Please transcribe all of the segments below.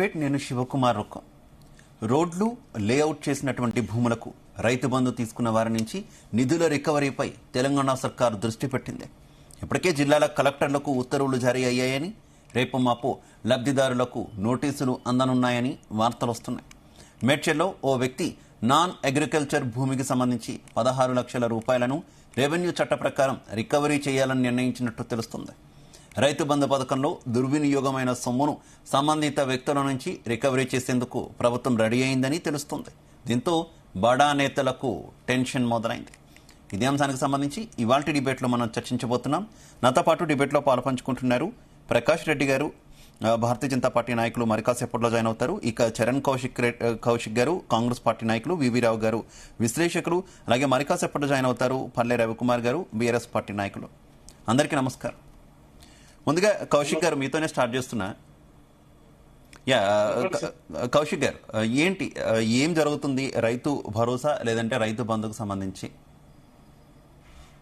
నేను శివకుమార్ రొక్కం. రోడ్లు లేఅవుట్ చేసినటువంటి భూములకు రైతు బంధు తీసుకున్న వారి నుంచి నిధుల రికవరీపై తెలంగాణ సర్కారు దృష్టి పెట్టింది. ఇప్పటికే జిల్లాల కలెక్టర్లకు ఉత్తర్వులు జారీ అయ్యాయని, రేపు మాపు లబ్ధిదారులకు నోటీసులు అందనున్నాయని వార్తలు వస్తున్నాయి. మేడ్చల్లో ఓ వ్యక్తి నాన్ అగ్రికల్చర్ భూమికి సంబంధించి 16 లక్షల రూపాయలను రెవెన్యూ చట్ట ప్రకారం రికవరీ చేయాలని నిర్ణయించినట్టు తెలుస్తుంది. రైతు బంధు పథకంలో దుర్వినియోగమైన సొమ్మును సంబంధిత వ్యక్తుల నుంచి రికవరీ చేసేందుకు ప్రభుత్వం రెడీ అయిందని తెలుస్తుంది. దీంతో బడా నేతలకు టెన్షన్ మొదలైంది. ఇదే అంశానికి సంబంధించి ఇవాల్టి డిబేట్లో మనం చర్చించబోతున్నాం. నాతో పాటు డిబేట్లో పాల్పంచుకుంటున్నారు ప్రకాష్ రెడ్డి గారు, భారతీయ జనతా పార్టీ నాయకులు, మరి కాసేపట్లో జాయిన్ అవుతారు. ఇక చరణ్ కౌశిక్ గారు, కాంగ్రెస్ పార్టీ నాయకులు, వివి రావు గారు విశ్లేషకులు, అలాగే మరి కాసేపట్లో జాయిన్ అవుతారు పల్లె రవికుమార్ గారు, బీఆర్ఎస్ పార్టీ నాయకులు. అందరికీ నమస్కారం. ముందుగా కౌశిక్ గారు మీతోనే స్టార్ట్ చేస్తున్నా. కౌశిక్ గారు, ఏం జరుగుతుంది రైతు భరోసా లేదంటే రైతు బంధుకు సంబంధించి?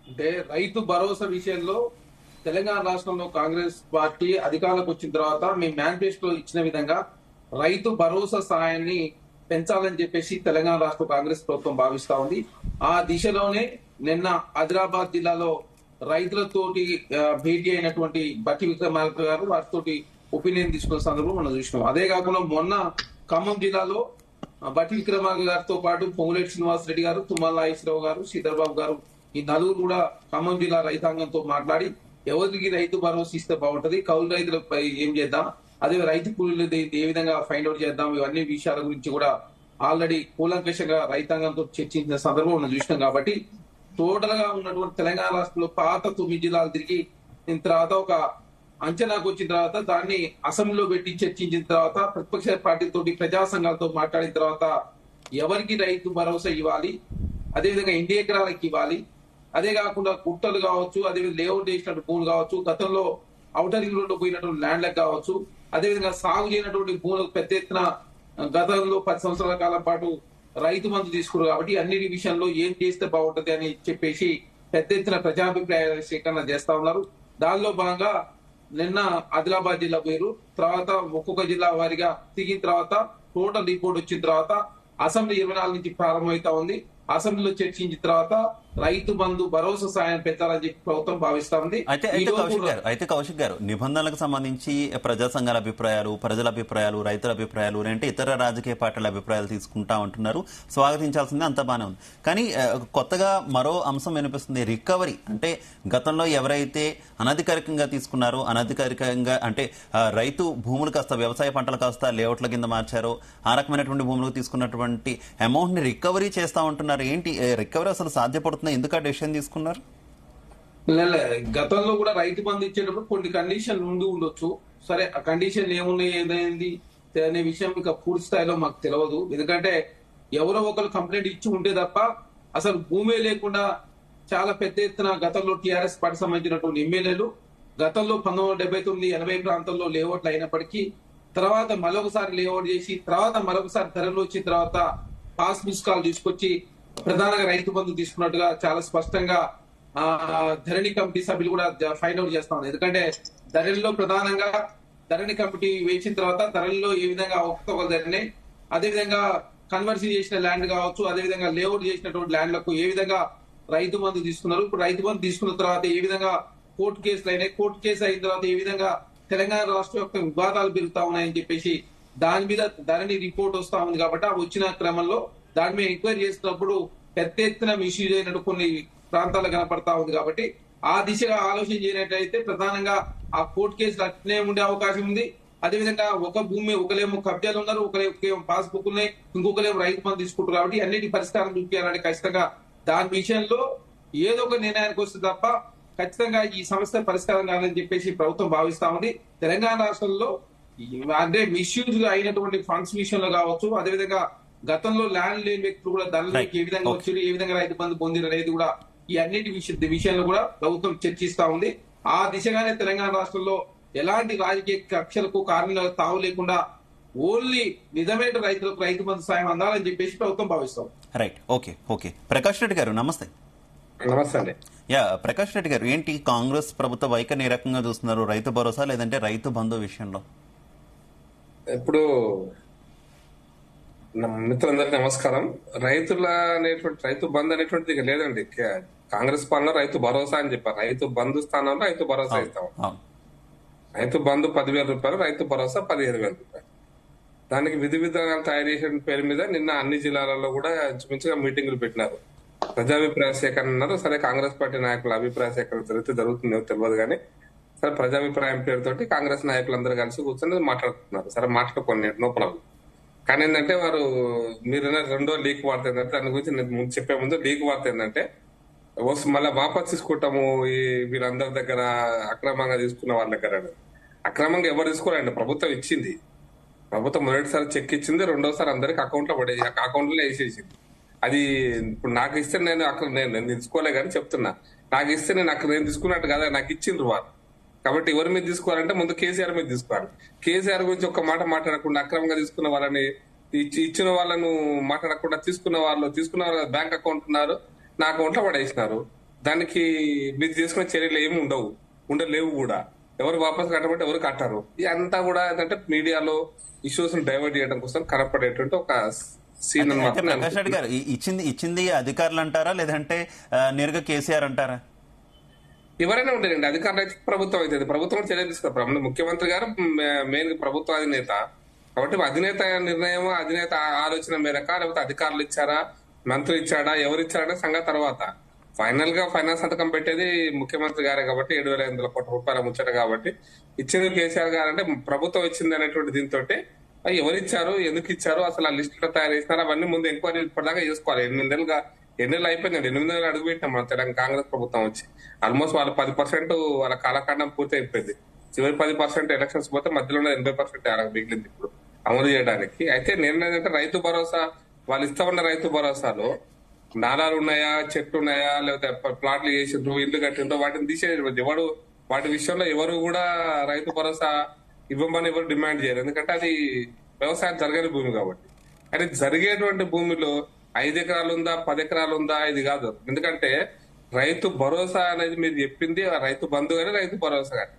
అంటే రైతు భరోసా విషయంలో తెలంగాణ రాష్ట్రంలో కాంగ్రెస్ పార్టీ అధికారంలోకి వచ్చిన తర్వాత మీ మేనిఫెస్టో ఇచ్చిన విధంగా రైతు భరోసా సాయాన్ని పెంచాలని చెప్పేసి తెలంగాణ రాష్ట్ర కాంగ్రెస్ ప్రభుత్వం భావిస్తా ఉంది. ఆ దిశలోనే నిన్న ఆదిలాబాద్ జిల్లాలో రైతులతోటి భేటీ అయినటువంటి బట్టి విక్రమార్క గారు వారితోటి ఒపీనియన్ తీసుకున్న సందర్భం మనం చూసినాం. అదే కాకుండా మొన్న ఖమ్మం జిల్లాలో బట్టి విక్రమార్క గారితో పాటు పొంగులేటి శ్రీనివాస్ రెడ్డి గారు, తుమ్మల నాగేశ్వరరావు గారు, శ్రీధర్బాబు గారు, ఈ నలుగురు కూడా ఖమ్మం జిల్లా రైతాంగంతో మాట్లాడి ఎవరికి రైతు భరోసా ఇస్తే బాగుంటది, కౌలు రైతులపై ఏం చేద్దాం, అదే రైతు కూలీలు ఏ విధంగా ఫైండ్ అవుట్ చేద్దాం, ఇవన్నీ విషయాల గురించి కూడా ఆల్రెడీ కూలంకషంగా రైతాంగంతో చర్చించిన సందర్భం మనం చూసినాం. కాబట్టి టోటల్ గా ఉన్నటువంటి తెలంగాణ రాష్ట్రంలో పాత 9 జిల్లాలు తిరిగి తర్వాత ఒక అంచనాకు వచ్చిన తర్వాత దాన్ని అసెంబ్లీలో పెట్టి చర్చించిన తర్వాత ప్రతిపక్ష పార్టీతోటి ప్రజా సంఘాలతో మాట్లాడిన తర్వాత ఎవరికి రైతు భరోసా ఇవ్వాలి, అదేవిధంగా ఇండి ఎకరాలకి ఇవ్వాలి, అదే కాకుండా కుట్టలు కావచ్చు, అదేవిధంగా లేఅవుట్ చేసినట్టు భూములు కావచ్చు, గతంలో ఔటరింగ్ రోడ్లో పోయినటువంటి ల్యాండ్లకు కావచ్చు, అదేవిధంగా సాగు చేయనటువంటి భూములకు పెద్ద ఎత్తున గతంలో 10 సంవత్సరాల కాలం పాటు రైతు బంధు తీసుకున్నారు. కాబట్టి అన్నిటి విషయంలో ఏం చేస్తే బాగుంటది అని చెప్పేసి పెద్ద ఎత్తున ప్రజాభిప్రాయ సేకరణ చేస్తా ఉన్నారు. దానిలో భాగంగా నిన్న ఆదిలాబాద్ జిల్లా పోయారు. తర్వాత ఒక్కొక్క జిల్లా వారిగా తిరిగిన తర్వాత టోటల్ రిపోర్ట్ వచ్చిన తర్వాత అసెంబ్లీ 24 నుంచి ప్రారంభమవుతా ఉంది. అసెంబ్లీలో చర్చించిన తర్వాత రైతు బంధు భరోసా సాయం పెంచాలని చెప్పి ప్రభుత్వం భావిస్తా ఉంది. అయితే కౌశిక్ గారు, నిబంధనలకు సంబంధించి ప్రజా సంఘాల అభిప్రాయాలు, ప్రజల అభిప్రాయాలు, రైతుల అభిప్రాయాలు, అంటే ఇతర రాజకీయ పార్టీల అభిప్రాయాలు తీసుకుంటా ఉంటున్నారు. స్వాగతించాల్సిందే, అంత బాగానే ఉంది. కానీ కొత్తగా మరో అంశం వినిపిస్తుంది, రికవరీ. అంటే గతంలో ఎవరైతే అనధికారికంగా తీసుకున్నారో, అనధికారికంగా అంటే రైతు భూములు కాస్త వ్యవసాయ పంటలు కాస్త లేఅవుట్ల కింద మార్చారో, ఆ రకమైనటువంటి భూములకు తీసుకున్నటువంటి అమౌంట్ ని రికవరీ చేస్తా ఉంటున్నారు. ఏంటి రికవరీ అసలు సాధ్యపడుతుంది? ఎందుకు డెసిషన్ తీసుకున్నారు? గతంలో కూడా రైతు బంధు ఇచ్చేటప్పుడు కొన్ని కండిషన్లు ఉండొచ్చు. సరే, ఆ కండిషన్లు ఏమున్నాయి, ఏదైంది అనే విషయం ఇంకా పూర్తి స్థాయిలో మాకు తెలియదు. ఎందుకంటే ఎవరో ఒకరు కంప్లైంట్ ఇచ్చి ఉంటే తప్ప అసలు భూమే లేకుండా చాలా పెద్ద ఎత్తున గతంలో టీఆర్ఎస్ పార్టీ సంబంధించినటువంటి ఎమ్మెల్యేలు గతంలో 1979, 80 ప్రాంతంలో లేఅవుట్లు అయినప్పటికీ తర్వాత మరొకసారి లేఅవుట్ చేసి తర్వాత మరొకసారి ధరలు వచ్చిన తర్వాత పాస్ పుస్తకాలు తీసుకొచ్చి ప్రధానంగా రైతు బంధు తీసుకున్నట్టుగా చాలా స్పష్టంగా ధరణి కమిటీ సభ్యులు కూడా ఫైండ్ అవుట్ చేస్తా ఉన్నారు. ఎందుకంటే ధరణిలో ప్రధానంగా ధరణి కమిటీ వేసిన తర్వాత ధరల్లో ఏ విధంగా ఒక్కొక్క ధరని, అదేవిధంగా కన్వర్షన్ చేసిన ల్యాండ్ కావచ్చు, అదేవిధంగా లేఅవుట్ చేసినటువంటి ల్యాండ్లకు ఏ విధంగా రైతు బంధు తీసుకున్నారు, ఇప్పుడు రైతు బంధు తీసుకున్న తర్వాత ఏ విధంగా కోర్టు కేసులు అయినాయి, కోర్టు కేసు అయిన తర్వాత ఏ విధంగా తెలంగాణ రాష్ట్రం యొక్క వివాదాలు పెరుగుతా ఉన్నాయని చెప్పేసి దాని మీద ధరణి రిపోర్ట్ వస్తా ఉంది. కాబట్టి ఆ వచ్చిన క్రమంలో దాని మీద ఎంక్వైరీ చేస్తున్నప్పుడు పెద్ద ఎత్తున మిస్యూజ్ అయినట్టు కొన్ని ప్రాంతాలు కనపడతా ఉంది. కాబట్టి ఆ దిశగా ఆలోచన చేయనట్లయితే ప్రధానంగా ఆ కోర్టు కేసులు అట్నే ఉండే అవకాశం ఉంది. అదేవిధంగా ఒక భూమి ఒకలేమో కబ్జాలు ఉన్నారు, ఒకలేమో పాస్ బుక్ ఉన్నాయి, ఇంకొకలేమో రైతు బంధు తీసుకుంటారు. కాబట్టి అన్నిటి పరిష్కారం చూపించాలంటే ఖచ్చితంగా దాని విషయంలో ఏదో ఒక నిర్ణయానికి వస్తే తప్ప ఖచ్చితంగా ఈ సమస్య పరిష్కారం కాదని చెప్పేసి ప్రభుత్వం భావిస్తా ఉంది. తెలంగాణ రాష్ట్రంలో అంటే మిస్యూజ్ అయినటువంటి ఫండ్స్ విషయంలో కావచ్చు, అదేవిధంగా గతంలో ల్యాండ్ లేని వ్యక్తులు కూడా ధరలోకి ఏ విధంగా వచ్చారు, ఏ విధంగా రైతు బంధు పొందిరు అనేది కూడా ఈ అన్నిటి విషయంలో కూడా ప్రభుత్వం చర్చిస్తా ఉంది. ఆ దిశగానే తెలంగాణ రాష్ట్రంలో ఎలాంటి రాజకీయ కక్షలకు కారణాలకు తావు లేకుండా ఓన్లీ నిజమైన రైతులకు రైతు బంధు సాయం అందాలని చెప్పేసి ప్రభుత్వం భావిస్తాం. Right, okay. ప్రకాష్ రెడ్డి గారు నమస్తే. నమస్తే అండి. ప్రకాష్ రెడ్డి గారు, ఏంటి కాంగ్రెస్ ప్రభుత్వ వైఖరిని ఏ రకంగా చూస్తున్నారు, రైతు భరోసా లేదంటే రైతు బంధు విషయంలో? ఇప్పుడు మిత్రులందరికీ నమస్కారం. రైతుల అనేటువంటి రైతు బంద్ అనేటువంటిది ఇక లేదండి. కాంగ్రెస్ పాలన రైతు భరోసా అని చెప్పారు. రైతు బంధు స్థానంలో రైతు భరోసా ఇస్తాం. అవును. రైతు బంధు 10,000 రూపాయలు, రైతు భరోసా 15,000 రూపాయలు. దానికి విధి విధానాలు తయారు చేసిన పేరు మీద నిన్న అన్ని జిల్లాలలో కూడా ఇంచుమించుగా మీటింగులు పెట్టినారు. ప్రజాభిప్రాయ సేకరణ అన్నారు. సరే, కాంగ్రెస్ పార్టీ నాయకుల అభిప్రాయ సేకరణ జరుగుతుందో తెలియదు కానీ సరే, ప్రజాభిప్రాయం పేరుతోటి కాంగ్రెస్ నాయకులందరూ కలిసి కూర్చొని మాట్లాడుతున్నారు. సరే, మాట్లాడుకోండి, నో ప్రాబ్లం. కానీ ఏంటంటే వారు మీరు రెండో లీక్ వార్త ఏంటంటే, దాని గురించి నేను ముందు చెప్పే ముందు లీక్ వార్త ఏంటంటే మళ్ళీ వాపస్ తీసుకుంటాము ఈ వీళ్ళందరి దగ్గర అక్రమంగా తీసుకున్న వాళ్ళ దగ్గర. అక్రమంగా ఎవరు తీసుకోరండి, ప్రభుత్వం ఇచ్చింది. ప్రభుత్వం మొదటిసారి చెక్ ఇచ్చింది, రెండోసారి అందరికి అకౌంట్ లో అకౌంట్ లో వేసేసింది. అది ఇప్పుడు నాకు ఇస్తే నేను అక్కడ నేను తీసుకోలే కానీ చెప్తున్నా, నాకు ఇస్తే నేను అక్కడ నేను తీసుకున్నట్టు కదా, నాకు ఇచ్చిండ్రు వారు. కాబట్టి ఎవరి మీద తీసుకోవాలంటే ముందు కేసీఆర్ మీద తీసుకోవాలి. కేసీఆర్ గురించి ఒక్క మాట మాట్లాడకుండా అక్రమంగా తీసుకున్న వాళ్ళని ఇచ్చిన వాళ్ళను మాట్లాడకుండా తీసుకున్న వాళ్ళు బ్యాంక్ అకౌంట్ ఉన్నారు, నా అకౌంట్ లో పడేసినారు. దానికి మీరు తీసుకున్న చర్యలు ఏమి ఉండలేవు కూడా. ఎవరు వాపస్ కట్టమంటే ఎవరు కట్టారు. ఇదంతా కూడా ఏంటంటే మీడియాలో ఇష్యూస్ డైవర్ట్ చేయడం కోసం కనపడేటువంటి ఒక సీన్ అయితే ప్రకాష్ రెడ్డి గారు ఇచ్చింది అధికారులు అంటారా, లేదంటే నేరుగా కేసీఆర్ అంటారా? ఎవరైనా ఉండేదండి, అధికారులు అయితే ప్రభుత్వం అవుతుంది. ప్రభుత్వం చర్య తీసుకుంటారు. ముఖ్యమంత్రి గారు మెయిన్ ప్రభుత్వ అధినేత కాబట్టి అధినేత నిర్ణయం, అధినేత ఆలోచన మేరక, లేకపోతే అధికారులు ఇచ్చారా, మంత్రి ఇచ్చాడా, ఎవరు ఇచ్చారనే సంగతి తర్వాత. ఫైనల్ గా ఫైనాన్స్ సంతకం పెట్టేది ముఖ్యమంత్రి గారే కాబట్టి 7,500 కోట్ల రూపాయల ముచ్చట కాబట్టి ఇచ్చింది కేసీఆర్ గారు. అంటే ప్రభుత్వం ఇచ్చింది అనేటువంటి దీంతో ఎవరు ఇచ్చారు, ఎందుకు ఇచ్చారు, అసలు ఆ లిస్ట్ లో తయారు చేసినారు, అవన్నీ ముందు ఎంక్వైరీ ఇప్పటిదాకా చేసుకోవాలి. 8 నెలలు అయిపోయిందండి. 8 నెలలు అడుగుపెట్టినాం మన తెలంగాణ కాంగ్రెస్ ప్రభుత్వం వచ్చి. ఆల్మోస్ట్ వాళ్ళ 10% వాళ్ళ కాలఖండం పూర్తి అయిపోయింది. చివరి 10% ఎలక్షన్స్ పోతే మధ్యలో 80% మిగిలింది ఇప్పుడు అమలు చేయడానికి. అయితే నేను ఏంటంటే రైతు భరోసా వాళ్ళు ఇస్తామన్న రైతు భరోసాలో నాలాలు ఉన్నాయా, చెట్లు ఉన్నాయా, లేకపోతే ప్లాట్లు చేసిండ్రు, ఇల్లు కట్టిండ్రు, వాటిని తీసేది ఎవరు. వాటి విషయంలో ఎవరు కూడా రైతు భరోసా ఇవ్వమని ఎవరు డిమాండ్ చేయరు. ఎందుకంటే అది వ్యవసాయం జరగని భూమి కాబట్టి. కానీ జరిగేటువంటి భూమిలో 5 ఎకరాలు ఉందా, 10 ఎకరాలు ఉందా, ఇది కాదు. ఎందుకంటే రైతు భరోసా అనేది మీరు చెప్పింది రైతు బంధు కానీ రైతు భరోసా కానీ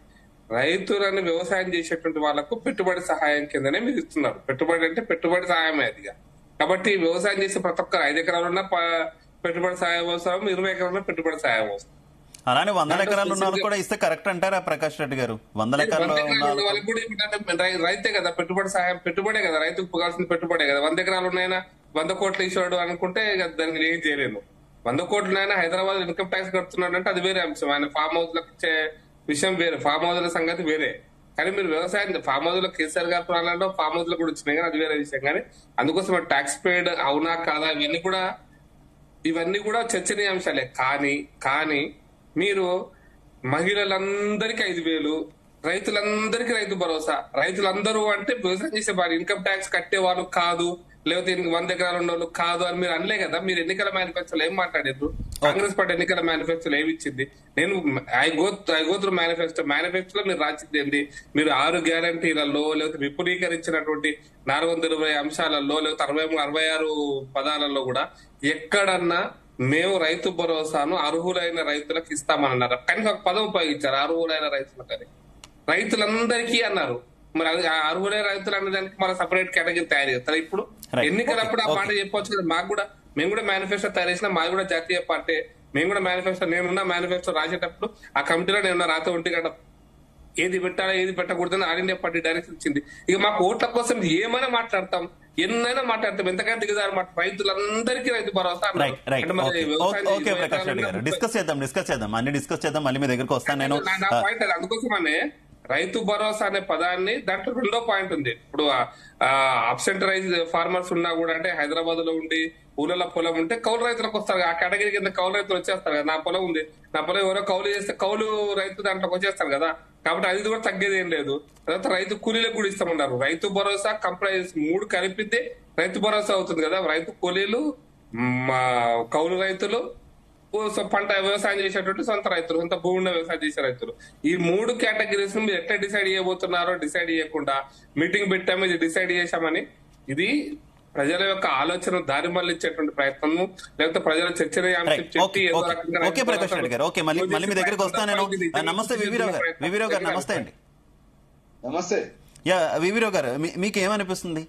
రైతులను వ్యవసాయం చేసేటువంటి వాళ్ళకు పెట్టుబడి సహాయం కిందనే మీరు ఇస్తున్నారు. పెట్టుబడి అంటే పెట్టుబడి సహాయమే అదిగా. కాబట్టి వ్యవసాయం చేసే ప్రతి ఒక్కరు 5 ఎకరాలు ఉన్న పెట్టుబడి సహాయం అవసరం, 20 ఎకరాలు పెట్టుబడి సహాయం అవసరం. అలానే 100 ఎకరాలు ఉన్న వాళ్ళు కూడా ఇస్తే కరెక్ట్ అంటారా ప్రకాష్ రెడ్డి గారు? 100 ఎకరాలు వాళ్ళకి కూడా ఏమిటంటే రైతే కదా పెట్టుబడి సహాయం, పెట్టుబడే కదా రైతుకు పోగాల్సిన పెట్టుబడే కదా. 100 ఎకరాలు ఉన్నాయన్నా 100 కోట్లు ఇచ్చాడు అనుకుంటే దానికి ఏం చేయలేము. 100 కోట్లైనా హైదరాబాద్ ఇన్కమ్ ట్యాక్స్ కడుతున్నాడు అంటే అది వేరే అంశం. ఆయన ఫామ్ హౌస్ లకు ఇచ్చే విషయం వేరే, ఫామ్ హౌస్ల సంగతి వేరే. కానీ మీరు వ్యవసాయం ఫామ్ హౌస్ లో కేసీఆర్ గారు ప్రాణాల్లో ఫామ్ హౌస్ లో కూడా వచ్చినాయి కానీ అది వేరే విషయం. కానీ అందుకోసం ట్యాక్స్ పేడ్ అవునా కాదా ఇవన్నీ కూడా చర్చనీయాంశాలే. కానీ మీరు మహిళలందరికీ 5,000, రైతులందరికీ రైతు భరోసా. రైతులందరూ అంటే వ్యవసాయం చేసే వారు, ఇన్కమ్ ట్యాక్స్ కట్టే వాళ్ళు కాదు, లేకపోతే 100 ఎకరాలు ఉన్న వాళ్ళు కాదు అని మీరు అనలే కదా. మీరు ఎన్నికల మేనిఫెస్టోలో ఏం మాట్లాడారు? కాంగ్రెస్ పార్టీ ఎన్నికల మేనిఫెస్టోలో ఏమి ఇచ్చింది? నేను ఐ గో త్రూ మేనిఫెస్టోలో మీరు రాసింది ఏంటి? మీరు 6 గ్యారంటీలలో, లేకపోతే విపులీకరించినటువంటి 420 అంశాలలో, లేకపోతే 66 పదాలలో కూడా ఎక్కడన్నా మేము రైతు భరోసాను అర్హులైన రైతులకు ఇస్తామన్నారు. కనీసం ఒక పదం ఉపయోగించారు, అర్హులైన రైతులకు అని. రైతులందరికీ అన్నారు. మరి అది అర్హులైన రైతులు అనే దానికి మన సపరేట్ కేటగిరీ తయారు చేస్తారు. ఇప్పుడు ఎన్నికలప్పుడు ఆ మాట చెప్పొచ్చు కదా. మేము కూడా మేనిఫెస్టో తయారు చేసినా, మాది కూడా జాతీయ పార్టీ. మేము కూడా నేనున్న మేనిఫెస్టో రాసేటప్పుడు ఆ కమిటీలో నేను రాత ఉంటే కదా ఏది పెట్టాలా ఏది పెట్టకూడదని ఆల్ ఇండియా పార్టీ డైరెక్షన్ ఇచ్చింది. ఇక మాకు ఓట్ల కోసం ఏమైనా మాట్లాడతాం, ఎన్నైనా మాట్లాడతాం, ఎంతకంటే దిగుదారు మాట. రైతులందరికీ రైతు భరోసా. డిస్కస్ చేద్దాం అన్ని డిస్కస్ చేద్దాం. మళ్ళీ మీ దగ్గరకు వస్తాను నేను. పాయింట్ అది. అందుకోసమనే రైతు భరోసా అనే పదాన్ని దాంట్లో రెండో పాయింట్ ఉంది. ఇప్పుడు అబ్సెంటరైజ్ ఫార్మర్స్ ఉన్నా కూడా, అంటే హైదరాబాద్ లో ఉండి ఊళ్ళలో పొలం ఉంటే కౌలు రైతులకు వస్తారు. ఆ కేటగిరీ కింద కౌలు రైతులు వచ్చేస్తారు కదా. నా పొలం ఉంది, నా పొలం ఎవరో కౌలు చేస్తే కౌలు రైతు దాంట్లోకి వచ్చేస్తారు కదా. కాబట్టి అది కూడా తగ్గేది ఏం లేదు. తర్వాత రైతు కూలీలకు కూడా ఇస్తామన్నారు. రైతు భరోసా కంప్రైజ్ 3 కలిపితే రైతు భరోసా అవుతుంది కదా. రైతు కూలీలు, కౌలు రైతులు, పంట వ్యవసాయం చేసేటువంటి సొంత రైతులు, సొంత భూమి వ్యవసాయం చేసే రైతులు. ఈ 3 కేటగిరీస్ ను మీరు ఎట్లా డిసైడ్ చేయబోతున్నారో డిసైడ్ చేయకుండా మీటింగ్ పెట్టాము, ఇది డిసైడ్ చేశామని, ఇది ప్రజల యొక్క ఆలోచన దారి మళ్ళించేటువంటి ప్రయత్నం, లేకపోతే ప్రజల చర్చనీయాంశం చెప్పి ఓకే ప్రకాష్ రెడ్డి గారు, ఓకే మళ్ళీ మీ దగ్గరికి వస్తాను నేను. నమస్తే వివిరావు గారు. నమస్తే అండి. నమస్తే. యా వివిరావు గారు, మీకు ఏమనిపిస్తుంది?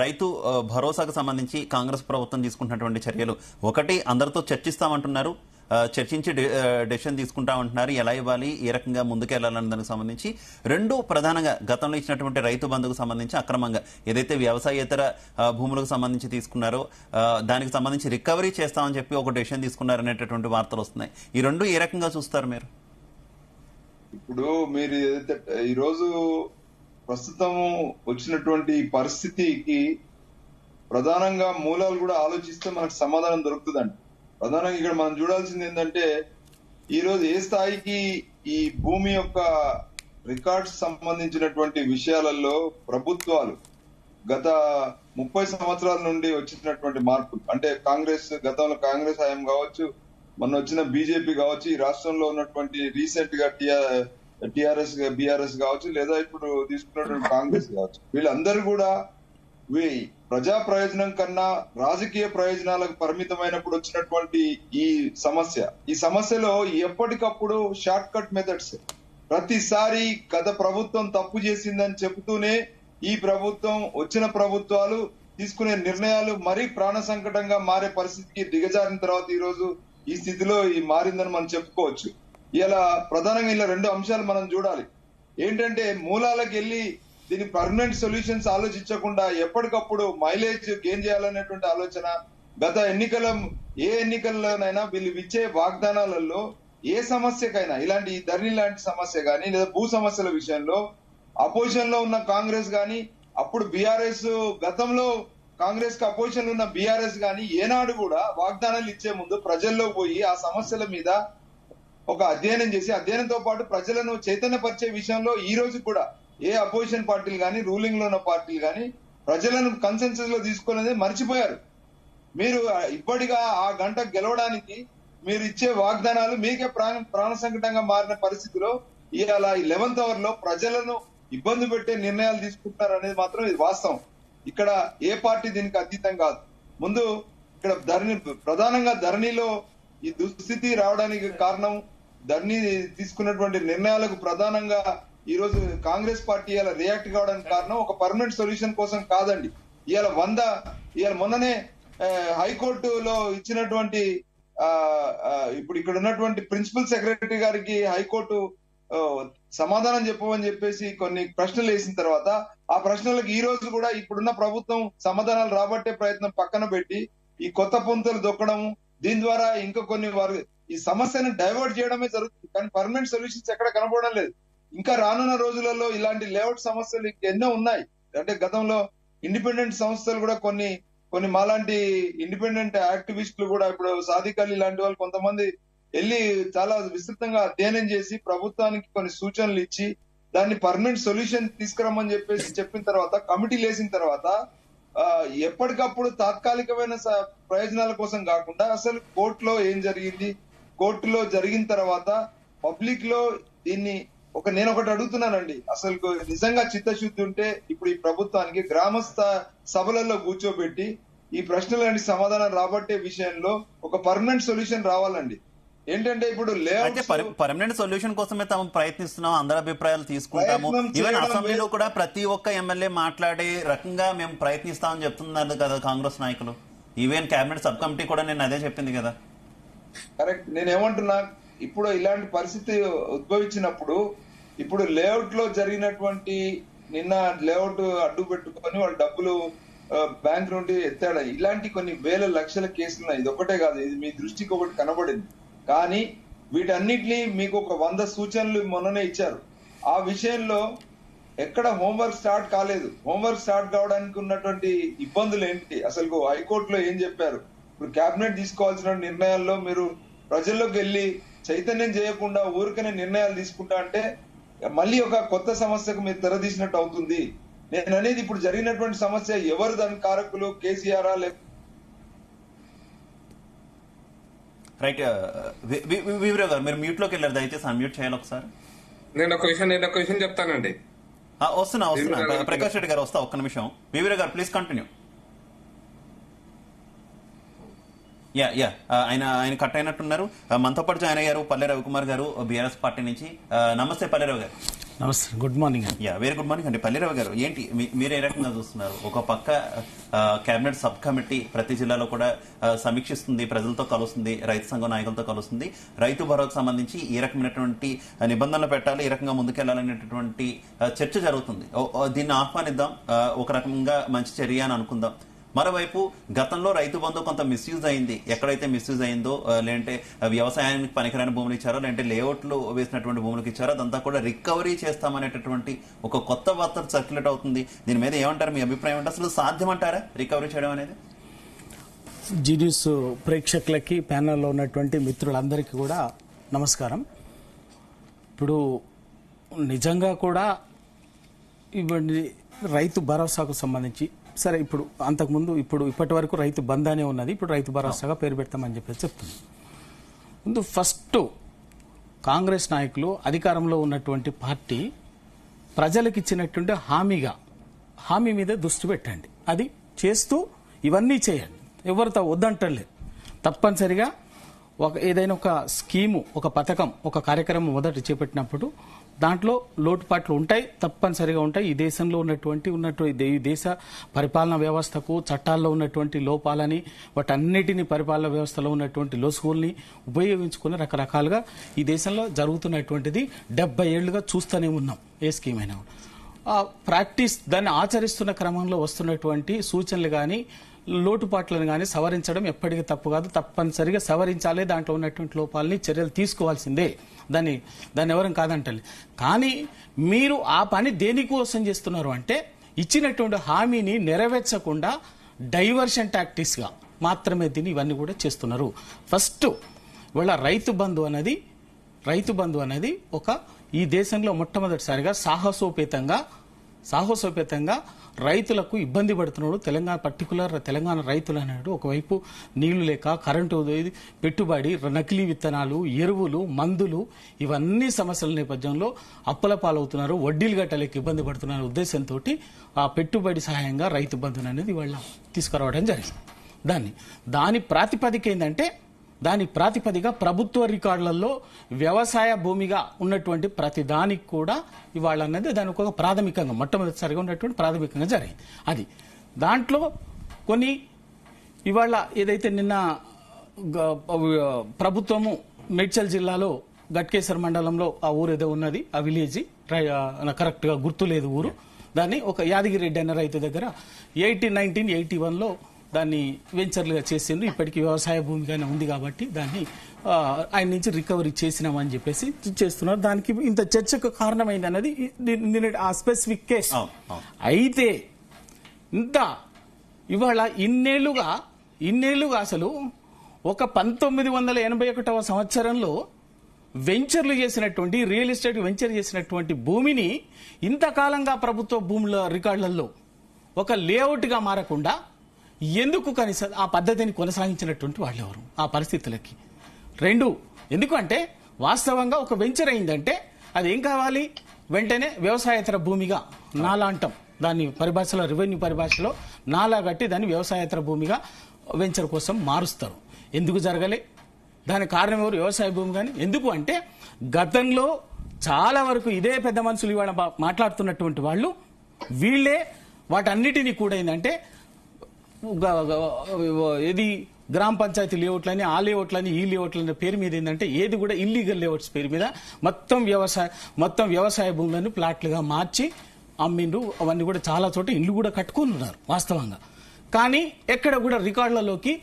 రైతు భరోసాకు సంబంధించి కాంగ్రెస్ ప్రభుత్వం తీసుకుంటున్నటువంటి చర్యలు, ఒకటి అందరితో చర్చిస్తామంటున్నారు, చర్చించి డెసిషన్ తీసుకుంటామంటున్నారు, ఎలా ఇవ్వాలి, ఏ రకంగా ముందుకెళ్లాలన్న దానికి సంబంధించి. రెండు, ప్రధానంగా గతంలో ఇచ్చినటువంటి రైతు బంధుకు సంబంధించి అక్రమంగా ఏదైతే వ్యవసాయేతర భూములకు సంబంధించి తీసుకున్నారో దానికి సంబంధించి రికవరీ చేస్తామని చెప్పి ఒక డెసిషన్ తీసుకున్నారనేటటువంటి వార్తలు వస్తున్నాయి. ఈ రెండు ఏ రకంగా చూస్తారు మీరు? ఇప్పుడు మీరు ఏదైతే ఈరోజు ప్రస్తుతం వచ్చినటువంటి పరిస్థితికి ప్రధానంగా మూలాలు కూడా ఆలోచిస్తే మనకు సమాధానం దొరుకుతుందండి. ప్రధానంగా ఇక్కడ మనం చూడాల్సింది ఏంటంటే, ఈ రోజు ఏ స్థాయికి ఈ భూమి యొక్క రికార్డ్స్ సంబంధించినటువంటి విషయాలలో ప్రభుత్వాలు గత 30 సంవత్సరాల నుండి వచ్చినటువంటి మార్పులు, అంటే గతంలో కాంగ్రెస్ హయాం కావచ్చు, మొన్న వచ్చిన బీజేపీ కావచ్చు, ఈ రాష్ట్రంలో ఉన్నటువంటి రీసెంట్ గా టిఆర్ఎస్ బీఆర్ఎస్ కావచ్చు, లేదా ఇప్పుడు తీసుకున్నటువంటి కాంగ్రెస్ కావచ్చు, వీళ్ళందరూ కూడా ప్రజా ప్రయోజనం కన్నా రాజకీయ ప్రయోజనాలకు పరిమితమైనప్పుడు వచ్చినటువంటి ఈ సమస్యలో ఎప్పటికప్పుడు షార్ట్ కట్ మెథడ్స్. ప్రతిసారి గత ప్రభుత్వం తప్పు చేసిందని చెబుతూనే ఈ ప్రభుత్వం, వచ్చిన ప్రభుత్వాలు తీసుకునే నిర్ణయాలు మరీ ప్రాణ సంకటంగా మారే పరిస్థితికి దిగజారిన తర్వాత ఈ రోజు ఈ స్థితిలో మారిందని మనం చెప్పుకోవచ్చు. ఇలా ప్రధానంగా ఇలా రెండు అంశాలు మనం చూడాలి. ఏంటంటే, మూలాలకు వెళ్ళి దీని పర్మనెంట్ సొల్యూషన్స్ ఆలోచించకుండా ఎప్పటికప్పుడు మైలేజ్ గెయిన్ చేయాలనేటువంటి ఆలోచన. గత ఏ ఎన్నికల్లోనైనా వీళ్ళు ఇచ్చే వాగ్దానాలలో ఏ సమస్యకైనా, ఇలాంటి ధరణి లాంటి సమస్య గానీ లేదా భూ సమస్యల విషయంలో అపోజిషన్ లో ఉన్న కాంగ్రెస్ గానీ, అప్పుడు బీఆర్ఎస్, గతంలో కాంగ్రెస్ కి అపోజిషన్ లో ఉన్న బీఆర్ఎస్ గానీ ఏనాడు కూడా వాగ్దానాలు ఇచ్చే ముందు ప్రజల్లో పోయి ఆ సమస్యల మీద ఒక అధ్యయనం చేసి, అధ్యయనంతో పాటు ప్రజలను చైతన్యపరిచే విషయంలో ఈ రోజు కూడా ఏ అపోజిషన్ పార్టీలు గానీ, రూలింగ్ లో ఉన్న పార్టీలు గానీ ప్రజలను కన్సెన్సస్ లో తీసుకోవాలని మర్చిపోయారు. మీరు ఇప్పటిగా ఆ గంట గెలవడానికి మీరు ఇచ్చే వాగ్దానాలు మీకే ప్రాణ సంకటంగా మారిన పరిస్థితిలో ఇవాళ 11th అవర్ లో ప్రజలను ఇబ్బంది పెట్టే నిర్ణయాలు తీసుకుంటున్నారు అనేది మాత్రం ఇది వాస్తవం. ఇక్కడ ఏ పార్టీ దీనికి అతీతం కాదు. ముందు ఇక్కడ ప్రధానంగా ధరణిలో ఈ దుస్థితి రావడానికి కారణం, ధరణి తీసుకున్నటువంటి నిర్ణయాలకు ప్రధానంగా ఈ రోజు కాంగ్రెస్ పార్టీ ఇలా రియాక్ట్ కావడానికి కారణం ఒక పర్మనెంట్ సొల్యూషన్ కోసం కాదండి. ఇవాళ మొన్ననే హైకోర్టులో ఇచ్చినటువంటి ఇప్పుడు ఇక్కడ ఉన్నటువంటి ప్రిన్సిపల్ సెక్రటరీ గారికి హైకోర్టు సమాధానం చెప్పమని చెప్పేసి కొన్ని ప్రశ్నలు వేసిన తర్వాత ఆ ప్రశ్నలకు ఈ రోజు కూడా ఇప్పుడున్న ప్రభుత్వం సమాధానాలు రాబట్టే ప్రయత్నం పక్కన పెట్టి ఈ కొత్త పుంతలు దొక్కడం, దీని ద్వారా ఇంకా కొన్ని వారు ఈ సమస్యను డైవర్ట్ చేయడమే జరుగుతుంది. కానీ పర్మనెంట్ సొల్యూషన్స్ ఎక్కడ కనబడడం లేదు. ఇంకా రానున్న రోజులలో ఇలాంటి లేఅవుట్ సమస్యలు ఎన్నో ఉన్నాయి. అంటే గతంలో ఇండిపెండెంట్ సంస్థలు కూడా కొన్ని మాలాంటి ఇండిపెండెంట్ యాక్టివిస్టులు కూడా, ఇప్పుడు సాదిక్ అలీ లాంటి వాళ్ళు కొంతమంది వెళ్ళి చాలా విస్తృతంగా అధ్యయనం చేసి ప్రభుత్వానికి కొన్ని సూచనలు ఇచ్చి దాన్ని పర్మనెంట్ సొల్యూషన్ తీసుకురమ్మని చెప్పిన తర్వాత కమిటీలు వేసిన తర్వాత ఎప్పటికప్పుడు తాత్కాలికమైన ప్రయోజనాల కోసం కాకుండా అసలు కోర్టులో ఏం జరిగింది, కోర్టులో జరిగిన తర్వాత పబ్లిక్ లో దీన్ని నేను ఒకటి అడుగుతున్నానండి, అసలు నిజంగా చిత్తశుద్ధి ఉంటే ఇప్పుడు ఈ ప్రభుత్వానికి గ్రామ సభలలో కూర్చోబెట్టి ఈ ప్రశ్నలకి సమాధానం రాబట్టే విషయంలో ఒక పర్మనెంట్ సొల్యూషన్ రావాలండి. ఏంటంటే ఇప్పుడు పర్మనెంట్ సొల్యూషన్ కోసమే తాము ప్రయత్నిస్తున్నాం, అందరి అభిప్రాయాలు తీసుకుంటాము. ఈవెన్ అసెంబ్లీలో కూడా ప్రతి ఒక్క ఎమ్మెల్యే మాట్లాడే రకంగా మేము ప్రయత్నిస్తామని చెప్తున్నారు కదా కాంగ్రెస్ నాయకులు. ఈవెన్ కేబినెట్ సబ్ కమిటీ కూడా నేను అదే చెప్పింది కదా. కరెక్ట్. నేనేమంటున్నా, ఇప్పుడు ఇలాంటి పరిస్థితి ఉద్భవించినప్పుడు ఇప్పుడు లేఅవుట్ లో జరిగినటువంటి నిన్న లేఅవుట్ అడ్డు పెట్టుకొని వాళ్ళు డబ్బులు బ్యాంక్ నుండి ఎత్తాడు, ఇలాంటి కొన్ని వేల లక్షల కేసులు ఉన్నాయి. ఇది ఒకటే కాదు, ఇది మీ దృష్టికి ఒకటి కనబడింది. కానీ వీటన్నిటినీ మీకు ఒక 100 సూచనలు మొన్ననే ఇచ్చారు. ఆ విషయంలో ఎక్కడ హోంవర్క్ స్టార్ట్ కాలేదు. హోంవర్క్ స్టార్ట్ కావడానికి ఉన్నటువంటి ఇబ్బందులు ఏంటి, అసలు హైకోర్టులో ఏం చెప్పారు, ఇప్పుడు కేబినెట్ తీసుకోవాల్సిన నిర్ణయాల్లో మీరు ప్రజల్లోకి వెళ్ళి చైతన్యం చేయకుండా ఊరికనే నిర్ణయాలు తీసుకుంటా అంటే మళ్ళీ ఒక కొత్త సమస్యకు మీరు తెరదీసినట్టు అవుతుంది. నేను అనేది ఇప్పుడు జరిగినటువంటి సమస్య ఎవరు దాని కారకులు, కేసీఆర్ రైట్. వివరావు గారు మీరు మ్యూట్ లోకి వెళ్ళారు, దయచేసి అన్మ్యూట్ చేయాలి ఒకసారి. నేను ఒక విషయం చెప్తానండి. వస్తున్నా ప్రకాష్ రెడ్డి గారు వస్తా, ఒక్క నిమిషం. వివరావు గారు ప్లీజ్ కంటిన్యూ. ఆయన కట్ అయినట్టున్నారు. మనతో పాటు జాయిన్ అయ్యారు పల్లె రవికుమార్ గారు బీఆర్ఎస్ పార్టీ నుంచి. నమస్తే పల్లె రవి గారు. నమస్తే, గుడ్ మార్నింగ్ అండి. వెరీ గుడ్ మార్నింగ్ అండి. పల్లిరావు గారు, ఏంటి మీరు ఏ రకంగా చూస్తున్నారు? ఒక పక్క కేబినెట్ సబ్ కమిటీ ప్రతి జిల్లాలో కూడా సమీక్షిస్తుంది, ప్రజలతో కలుస్తుంది, రైతు సంఘం నాయకులతో కలుస్తుంది. రైతు భరోసాకు సంబంధించి ఈ రకమైనటువంటి నిబంధనలు పెట్టాలి, ఈ రకంగా ముందుకెళ్లాలనేటటువంటి చర్చ జరుగుతుంది. దీన్ని ఆహ్వానిద్దాం, ఒక రకంగా మంచి చర్య అని అనుకుందాం. మరోవైపు గతంలో రైతు బంధు కొంత మిస్యూజ్ అయింది. ఎక్కడైతే మిస్యూజ్ అయిందో, లేదంటే వ్యవసాయానికి పనికిరాని భూములు ఇచ్చారో, లేదంటే లేఅవుట్లు వేసినటువంటి భూములకు ఇచ్చారో, అదంతా కూడా రికవరీ చేస్తామనేటటువంటి ఒక కొత్త వార్త సర్క్యులేట్ అవుతుంది. దీని మీద ఏమంటారు? మీ అభిప్రాయం అంటే అసలు సాధ్యమంటారా రికవరీ చేయడం అనేది? జీ న్యూస్ ప్రేక్షకులకి, ప్యానల్లో ఉన్నటువంటి మిత్రులందరికీ కూడా నమస్కారం. ఇప్పుడు నిజంగా కూడా ఇవన్నీ రైతు భరోసాకు సంబంధించి, సరే ఇప్పుడు అంతకుముందు ఇప్పటి వరకు రైతు బంధానే ఉన్నది, ఇప్పుడు రైతు భరోసాగా పేరు పెడతామని చెప్పేసి చెప్తుంది. ముందు ఫస్ట్ కాంగ్రెస్ నాయకులు, అధికారంలో ఉన్నటువంటి పార్టీ ప్రజలకు ఇచ్చినటువంటి హామీ మీద దృష్టి పెట్టండి. అది చేస్తూ ఇవన్నీ చేయండి, ఎవరితో వద్దంటలేదు. తప్పనిసరిగా ఏదైనా ఒక స్కీము, ఒక పథకం, ఒక కార్యక్రమం మొదట చేపట్టినప్పుడు దాంట్లో లోటుపాట్లు ఉంటాయి, తప్పనిసరిగా ఉంటాయి. ఈ దేశంలో ఉన్నటువంటి ఈ దేశ పరిపాలనా వ్యవస్థకు, చట్టాల్లో ఉన్నటువంటి లోపాలని, వాటన్నిటినీ పరిపాలనా వ్యవస్థలో ఉన్నటువంటి లోసుగుల్ని ఉపయోగించుకుని రకరకాలుగా ఈ దేశంలో జరుగుతున్నటువంటిది 70 ఏళ్లుగా చూస్తూనే ఉన్నాం. ఏ స్కీమ్ అయినా ప్రాక్టీస్, దాన్ని ఆచరిస్తున్న క్రమంలో వస్తున్నటువంటి సూచనలు కానీ, లోటుపాట్లను కానీ సవరించడం ఎప్పటికీ తప్పు కాదు, తప్పనిసరిగా సవరించాలి. దాంట్లో ఉన్నటువంటి లోపాలని చర్యలు తీసుకోవాల్సిందే, దాన్ని ఎవరం కాదంటాలి. కానీ మీరు ఆ పని దేనికోసం చేస్తున్నారు అంటే, ఇచ్చినటువంటి హామీని నెరవేర్చకుండా డైవర్షన్ టాక్టిక్స్గా మాత్రమే దీన్ని ఇవన్నీ కూడా చేస్తున్నారు. ఫస్ట్ ఇవాళ రైతు బంధు అనేది ఒక ఈ దేశంలో మొట్టమొదటిసారిగా సాహసోపేతంగా రైతులకు ఇబ్బంది పడుతున్నాడు. పర్టికులర్ తెలంగాణ రైతులు అన్నాడు. ఒకవైపు నీళ్లు లేక, కరెంటు, పెట్టుబడి, నకిలీ విత్తనాలు, ఎరువులు, మందులు, ఇవన్నీ సమస్యల నేపథ్యంలో అప్పుల పాలవుతున్నారు, వడ్డీలు గట్టలేక ఇబ్బంది పడుతున్నారు. ఉద్దేశంతో ఆ పెట్టుబడి సహాయంగా రైతు బంధుని అనేది వాళ్ళ తీసుకురావడం జరిగింది. దాని ప్రాతిపదిక ఏంటంటే, దాని ప్రాతిపదిక ప్రభుత్వ రికార్డులలో వ్యవసాయ భూమిగా ఉన్నటువంటి ప్రతి దానికి కూడా ఇవాళ అన్నది దానికి ఒక ప్రాథమికంగా, మొట్టమొదటిసారిగా ఉన్నటువంటి ప్రాథమికంగా జరిగింది. అది దాంట్లో కొన్ని ఇవాళ ఏదైతే నిన్న ప్రభుత్వము మేడ్చల్ జిల్లాలో గట్కేసర్ మండలంలో ఆ ఊరు ఏదో ఉన్నది, ఆ విలేజ్ కరెక్ట్ గా గుర్తులేదు ఊరు, దాన్ని ఒక యాదగిరి రెడ్డి అన్న రైతు దగ్గర 1981లో దాన్ని వెంచర్లుగా చేసిండ్రు. ఇప్పటికీ వ్యవసాయ భూమిగానే ఉంది కాబట్టి దాన్ని ఆయన నుంచి రికవరీ చేసినామని చెప్పేసి చేస్తున్నారు. దానికి ఇంత చర్చకు కారణమైంది అన్నది ఆ స్పెసిఫిక్ కేసు. అయితే ఇవాళ ఇన్నేళ్లుగా అసలు ఒక 1981వ సంవత్సరంలో వెంచర్లు చేసినటువంటి, రియల్ ఎస్టేట్ వెంచర్ చేసినటువంటి భూమిని ఇంతకాలంగా ప్రభుత్వ భూముల రికార్డులలో ఒక లేఅవుట్గా మారకుండా ఎందుకు కనీసం ఆ పద్ధతిని కొనసాగించినటువంటి వాళ్ళు ఎవరు ఆ పరిస్థితులకి? ఎందుకంటే వాస్తవంగా ఒక వెంచర్ అయిందంటే అది ఏం కావాలి, వెంటనే వ్యవసాయేతర భూమిగా నాలాంటం, దాన్ని పరిభాషలో, రెవెన్యూ పరిభాషలో నాలా కట్టి దాన్ని వ్యవసాయేతర భూమిగా వెంచర్ కోసం మారుస్తారు. ఎందుకు జరగలే? దానికి కారణం ఎవరు? వ్యవసాయ భూమి. కానీ ఎందుకు అంటే, గతంలో చాలా వరకు ఇదే పెద్ద మనుషులు ఇవాళ మాట్లాడుతున్నటువంటి వాళ్ళు వీళ్ళే వాటన్నిటినీ కూడా ఏంటంటే, ఏది గ్రామ పంచాయతీ లేఅవుట్లని, ఆ లేఅవుట్లని, ఈ లేఅవుట్లని పేరు మీద ఏంటంటే, ఏది కూడా ఇల్లీగల్ లేఅవుట్స్ పేరు మీద మొత్తం వ్యవసాయ భూములను ప్లాట్లుగా మార్చి అమ్మిండ్రు. అవన్నీ కూడా చాలా చోట ఇల్లు కూడా కట్టుకుని ఉన్నారు వాస్తవంగా. కానీ ఎక్కడ కూడా రికార్డులలోకి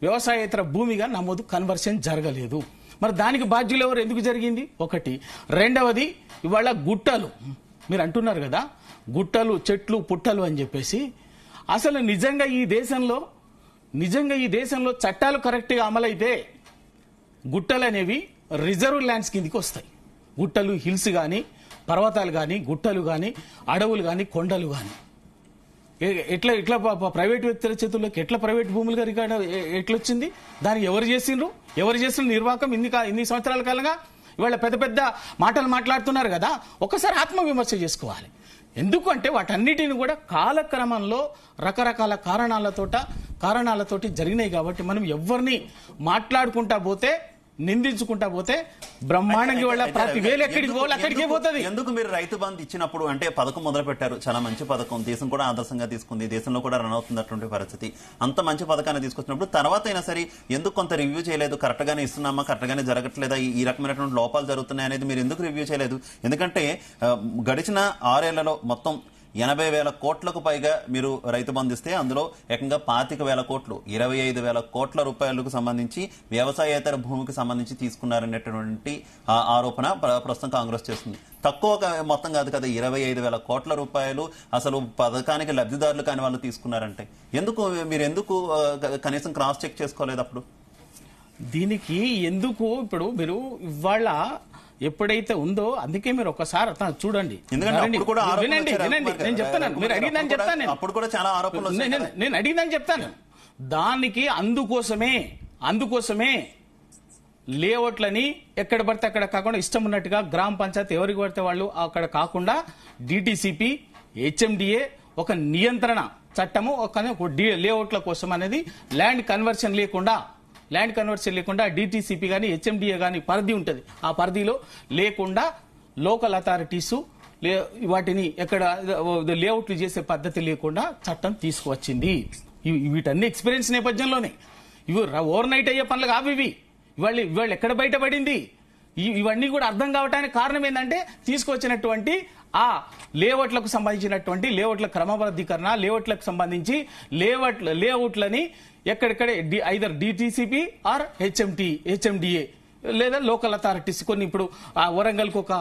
వ్యవసాయేతర భూమిగా నమోదు, కన్వర్షన్ జరగలేదు. మరి దానికి బాధ్యులు ఎవరు? ఎందుకు జరిగింది? ఒకటి. రెండవది, ఇవాళ గుట్టలు మీరు అంటున్నారు కదా, గుట్టలు, చెట్లు, పుట్టలు అని చెప్పేసి, అసలు నిజంగా ఈ దేశంలో చట్టాలు కరెక్ట్ గా అమలైతే గుట్టలు అనేవి రిజర్వ్ ల్యాండ్స్ కిందికి వస్తాయి. గుట్టలు, హిల్స్ గాని, పర్వతాలు గాని, గుట్టలు గాని, అడవులు గాని, కొండలు గాని ఎట్లా ప్రైవేట్ వ్యక్తుల చేతుల్లోకి ఎట్లా ప్రైవేట్ భూములుగా రికార్డు ఎట్లొచ్చింది? దానికి ఎవరు చేసిన నిర్వాహకం ఇన్ని సంవత్సరాల కాలంగా? ఇవాళ పెద్ద పెద్ద మాటలు మాట్లాడుతున్నారు కదా, ఒకసారి ఆత్మవిమర్శ చేసుకోవాలి. ఎందుకంటే వాటన్నిటిని కూడా కాలక్రమంలో రకరకాల కారణాలతోటి జరిగినాయి. కాబట్టి మనం ఎవరిని మాట్లాడుకుంటా పోతే నిందించుకుంటా పోతే బ్రహ్మాండంగా వాళ్ళ ప్రతి వేలు ఎక్కడికి పోవాలి అక్కడికే పోతుంది. ఎందుకు మీరు రైతు బంధు ఇచ్చినప్పుడు అంటే పథకం మొదలు పెట్టారు, చాలా మంచి పథకం, దేశం కూడా ఆదర్శంగా తీసుకుంది, దేశంలో కూడా రన్ అవుతున్నటువంటి పరిస్థితి, అంత మంచి పథకాన్ని తీసుకొచ్చినప్పుడు తర్వాత అయినా సరే ఎందుకు కొంత రివ్యూ చేయలేదు? కరెక్ట్ గానే ఇస్తున్నామా, కరెక్ట్ గానే జరగట్లేదా, ఈ రకమైనటువంటి లోపాలు జరుగుతున్నాయి అనేది మీరు ఎందుకు రివ్యూ చేయలేదు? ఎందుకంటే గడిచిన 6 ఏళ్లలో మొత్తం 80,000 కోట్లకు పైగా మీరు రైతు బంధు ఇస్తే అందులో ఏకంగా 25,000 కోట్లు 25,000 కోట్ల రూపాయలకు సంబంధించి వ్యవసాయేతర భూమికి సంబంధించి తీసుకున్నారనేటువంటి ఆరోపణ ప్రస్తుతం కాంగ్రెస్ చేస్తుంది. తక్కువ మొత్తం కాదు కదా, 25,000 కోట్ల రూపాయలు అసలు పథకానికి లబ్ధిదారులు కాని వాళ్ళు తీసుకున్నారంటే మీరు ఎందుకు కనీసం క్రాస్ చెక్ చేసుకోలేదు అప్పుడు? దీనికి ఎందుకు ఇప్పుడు మీరు ఇవాళ ఎప్పుడైతే ఉందో అందుకే మీరు ఒకసారి చూడండి. వినండి, నేను చెప్తాను, మీరు అడిగిందని చెప్తాను, నేను అడిగిందని చెప్తాను. దానికి అందుకోసమే లేఅవుట్లని ఎక్కడ పడితే అక్కడ కాకుండా ఇష్టం ఉన్నట్టుగా గ్రామ పంచాయతీ ఎవరికి పడితే వాళ్ళు అక్కడ కాకుండా డిటిసిపి, హెచ్ఎండిఏ ఒక నియంత్రణ చట్టము ఒక లేఅవుట్ల కోసం అనేది ల్యాండ్ కన్వర్షన్ లేకుండా డిటిసిపి కానీ హెచ్ఎండిఏ కానీ పరిధి ఉంటుంది. ఆ పరిధిలో లేకుండా లోకల్ అథారిటీసు వాటిని ఎక్కడ లేఅవుట్లు చేసే పద్ధతి లేకుండా చట్టం తీసుకువచ్చింది. వీటన్ని ఎక్స్పీరియన్స్ నేపథ్యంలోనే ఇవి ఓవర్ నైట్ అయ్యే పనులు కావు. ఇవాళ ఎక్కడ బయటపడింది? ఇవన్నీ కూడా అర్థం కావడానికి కారణం ఏంటంటే తీసుకొచ్చినటువంటి ఆ లేఅవుట్లకు సంబంధించినటువంటి లేఅవుట్ల క్రమబద్ధీకరణ, లేఅవుట్లకు సంబంధించి లేఅవుట్లని ఎక్కడెక్కడే ఐదర్ డిటిసిపి ఆర్ హెచ్ఎండిఏ లేదా లోకల్ అథారిటీస్ కొన్ని, ఇప్పుడు వరంగల్కి ఒక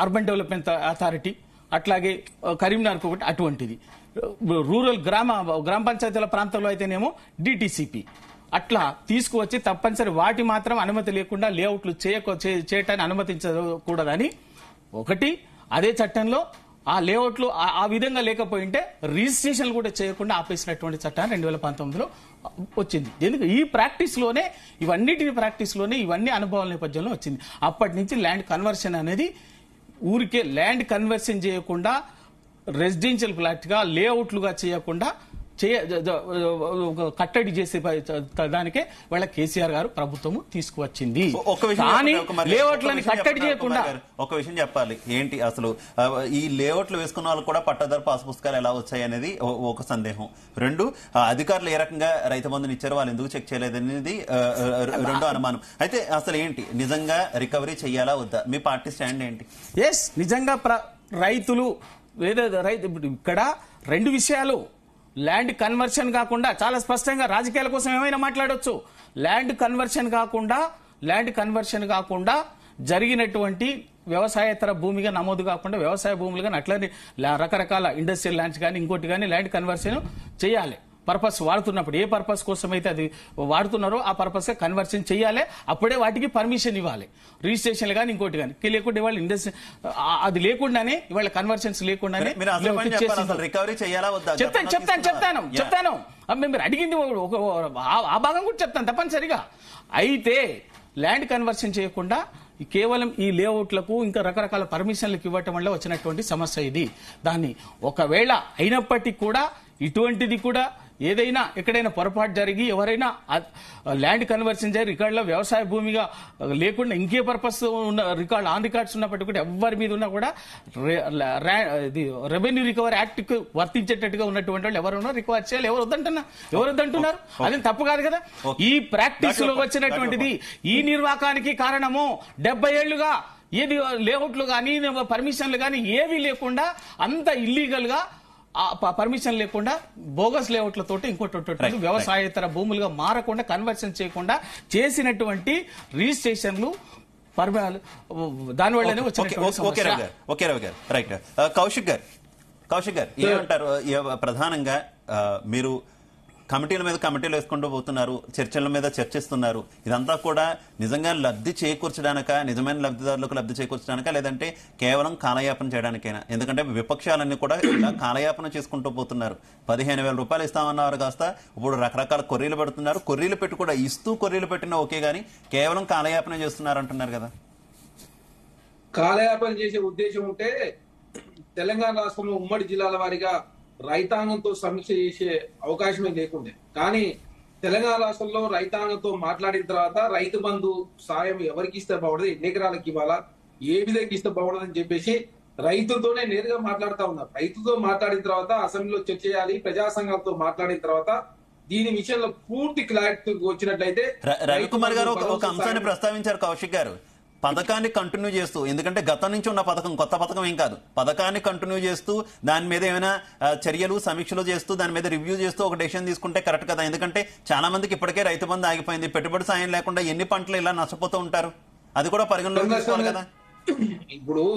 అర్బన్ డెవలప్మెంట్ అథారిటీ, అట్లాగే కరీంనగర్కి ఒకటి అటువంటిది, రూరల్ గ్రామ పంచాయతీల ప్రాంతంలో అయితేనేమో డిటిసిపి, అట్లా తీసుకువచ్చి తప్పనిసరి వాటి మాత్రం అనుమతి లేకుండా లేఅవుట్లు చేయటాన్ని అనుమతించకూడదని ఒకటి. అదే చట్టంలో ఆ లేఅవుట్లు ఆ విధంగా లేకపోయింటే రిజిస్ట్రేషన్ కూడా చేయకుండా ఆపేసినటువంటి చట్టాన్ని 2019లో వచ్చింది. ఎందుకు ఈ ప్రాక్టీస్లోనే ఇవన్నీ అనుభవాల నేపథ్యంలో వచ్చింది. అప్పటి నుంచి ల్యాండ్ కన్వర్షన్ అనేది ఊరికే ల్యాండ్ కన్వర్షన్ చేయకుండా రెసిడెన్షియల్ ఫ్లాట్గా లేఅవుట్లుగా చేయకుండా కట్టడి చేసే దానికే వాళ్ళ కేసీఆర్ గారు ప్రభుత్వము తీసుకువచ్చింది. కానీ లేఅవుట్లని కట్టడి చేయకుండా ఒక విషయం చెప్పాలి, ఏంటి అసలు ఈ లేఅవుట్లు వేసుకున్న వాళ్ళు కూడా పట్టాదారు పాస్ పుస్తకాలు ఎలా వచ్చాయి అనేది ఒక సందేహం. 2, అధికారులు ఏ రకంగా రైతు బంధుని ఇచ్చారు, వాళ్ళు ఎందుకు చెక్ చేయలేదనేది రెండో అనుమానం. అయితే అసలు ఏంటి, నిజంగా రికవరీ చెయ్యాలా వద్దా? మీ పార్టీ స్టాండ్ ఏంటి? నిజంగా రైతులు ఇక్కడ 2 విషయాలు, ల్యాండ్ కన్వర్షన్ కాకుండా చాలా స్పష్టంగా రాజకీయాల కోసం ఏమైనా మాట్లాడొచ్చు. ల్యాండ్ కన్వర్షన్ కాకుండా జరిగినటువంటి వ్యవసాయేతర భూమిగా నమోదు కాకుండా వ్యవసాయ భూములు కానీ అట్లనే రకరకాల ఇండస్ట్రియల్ ల్యాండ్స్ కానీ ఇంకోటి కానీ ల్యాండ్ కన్వర్షన్ చేయాలి. పర్పస్ వాడుతున్నప్పుడు ఏ పర్పస్ కోసం అయితే అది వాడుతున్నారో ఆ పర్పస్ కన్వర్షన్ చేయాలి. అప్పుడే వాటికి పర్మిషన్ ఇవ్వాలి, రిజిస్ట్రేషన్ కానీ ఇంకోటి కానీ. లేకుంటే ఇవాళ ఇండస్ట్రీ అది లేకుండానే ఇవాళ కన్వర్షన్స్ లేకుండానే రికవరీ చేయాలా వద్దా? చెప్తాను. మీరు అడిగింది ఆ భాగం కూడా చెప్తాను తప్పనిసరిగా. అయితే ల్యాండ్ కన్వర్షన్ చేయకుండా కేవలం ఈ లేఅవుట్లకు ఇంకా రకరకాల పర్మిషన్లకు ఇవ్వటం వల్ల వచ్చినటువంటి సమస్య ఇది. దాన్ని ఒకవేళ అయినప్పటికీ కూడా ఇటువంటిది కూడా ఏదైనా ఎక్కడైనా పొరపాటు జరిగి ఎవరైనా ల్యాండ్ కన్వర్షన్ జరిగి రికార్డులో వ్యవసాయ భూమిగా లేకుండా ఇంకే పర్పస్ ఉన్న ఆన్ రికార్డ్స్ ఉన్నప్పటికీ కూడా ఎవరి మీద ఉన్నా కూడా రెవెన్యూ రికవరీ యాక్ట్ కు వర్తించేటట్టుగా ఉన్నటువంటి వాళ్ళు ఎవరున్నా రికవర్ చేయాలి. ఎవరు వద్దంటున్నారు? అది తప్పు కాదు కదా. ఈ ప్రాక్టీస్ లో వచ్చినటువంటిది ఈ నిర్వాకానికి కారణము 70 ఏళ్లుగా ఏది లేఅవుట్లు కానీ పర్మిషన్లు కానీ ఏవి లేకుండా అంత ఇల్లీగల్ గా పర్మిషన్ లేకుండా బోగస్ లేఅవుట్లతోటి ఇంకోటి వ్యవసాయేతర భూములుగా మారకుండా కన్వర్షన్ చేయకుండా చేసినటువంటి రిజిస్ట్రేషన్లు దానివల్లనే వచ్చిన. రైట్. కౌశిక్ గారు ఏమంటారు? ప్రధానంగా మీరు కమిటీల మీద కమిటీలు వేసుకుంటూ పోతున్నారు, చర్చల మీద చర్చిస్తున్నారు. ఇదంతా కూడా నిజంగా లబ్ధి చేకూర్చడానిక, నిజమైన లబ్ధిదారులకు లబ్ధి చేకూర్చడానిక, లేదంటే కేవలం కాలయాపన చేయడానికైనా? ఎందుకంటే విపక్షాలన్నీ కూడా ఇలా కాలయాపన చేసుకుంటూ పోతున్నారు. 15,000 రూపాయలు ఇస్తామన్నారు కాస్త ఇప్పుడు రకరకాల కొర్రీలు పెడుతున్నారు. కొర్రీలు పెట్టి కూడా ఇస్తూ కొర్రీలు పెట్టినా ఓకే గానీ కేవలం కాలయాపన చేస్తున్నారు అంటున్నారు కదా. కాలయాపన చేసే ఉద్దేశం ఉంటే తెలంగాణ రాష్ట్రంలో ఉమ్మడి జిల్లాల వారీగా రైతాంగంతో సమీక్ష చేసే అవకాశమే లేకుండే. కానీ తెలంగాణ రాష్ట్రంలో రైతాంగంతో మాట్లాడిన తర్వాత రైతు బంధు సాయం ఎవరికి ఇస్తే బాగుండదు, ఎన్ని ఎకరాలకు ఇవ్వాలా, ఏ విధంగా ఇస్తే బాగుండదు అని చెప్పేసి రైతులతోనే నేరుగా మాట్లాడుతా ఉన్నారు. రైతుతో మాట్లాడిన తర్వాత అసెంబ్లీలో చర్చ చేయాలి, ప్రజా సంఘాలతో మాట్లాడిన తర్వాత దీని విషయంలో పూర్తి క్లారిటీ వచ్చినట్లయితే రవికుమార్ గారు ఒక అంశాన్ని ప్రస్తావించారు కౌశిక్ గారు. పథకాన్ని కంటిన్యూ చేస్తూ, ఎందుకంటే గతం నుంచి ఉన్న పథకం కొత్త పథకం ఏం కాదు, పథకాన్ని కంటిన్యూ చేస్తూ దాని మీద ఏమైనా చర్యలు సమీక్షలు చేస్తూ దాని మీద రివ్యూ చేస్తూ ఒక డెసిషన్ తీసుకుంటే కరెక్ట్ కదా. ఎందుకంటే చాలా మందికి ఇప్పటికే రైతు బంధు ఆగిపోయింది, పెట్టుబడి సాయం లేకుండా ఎన్ని పంటలు ఇలా నష్టపోతూ ఉంటారు, అది కూడా పరిగణలోకి తీసుకోవాలి కదా. ఇప్పుడు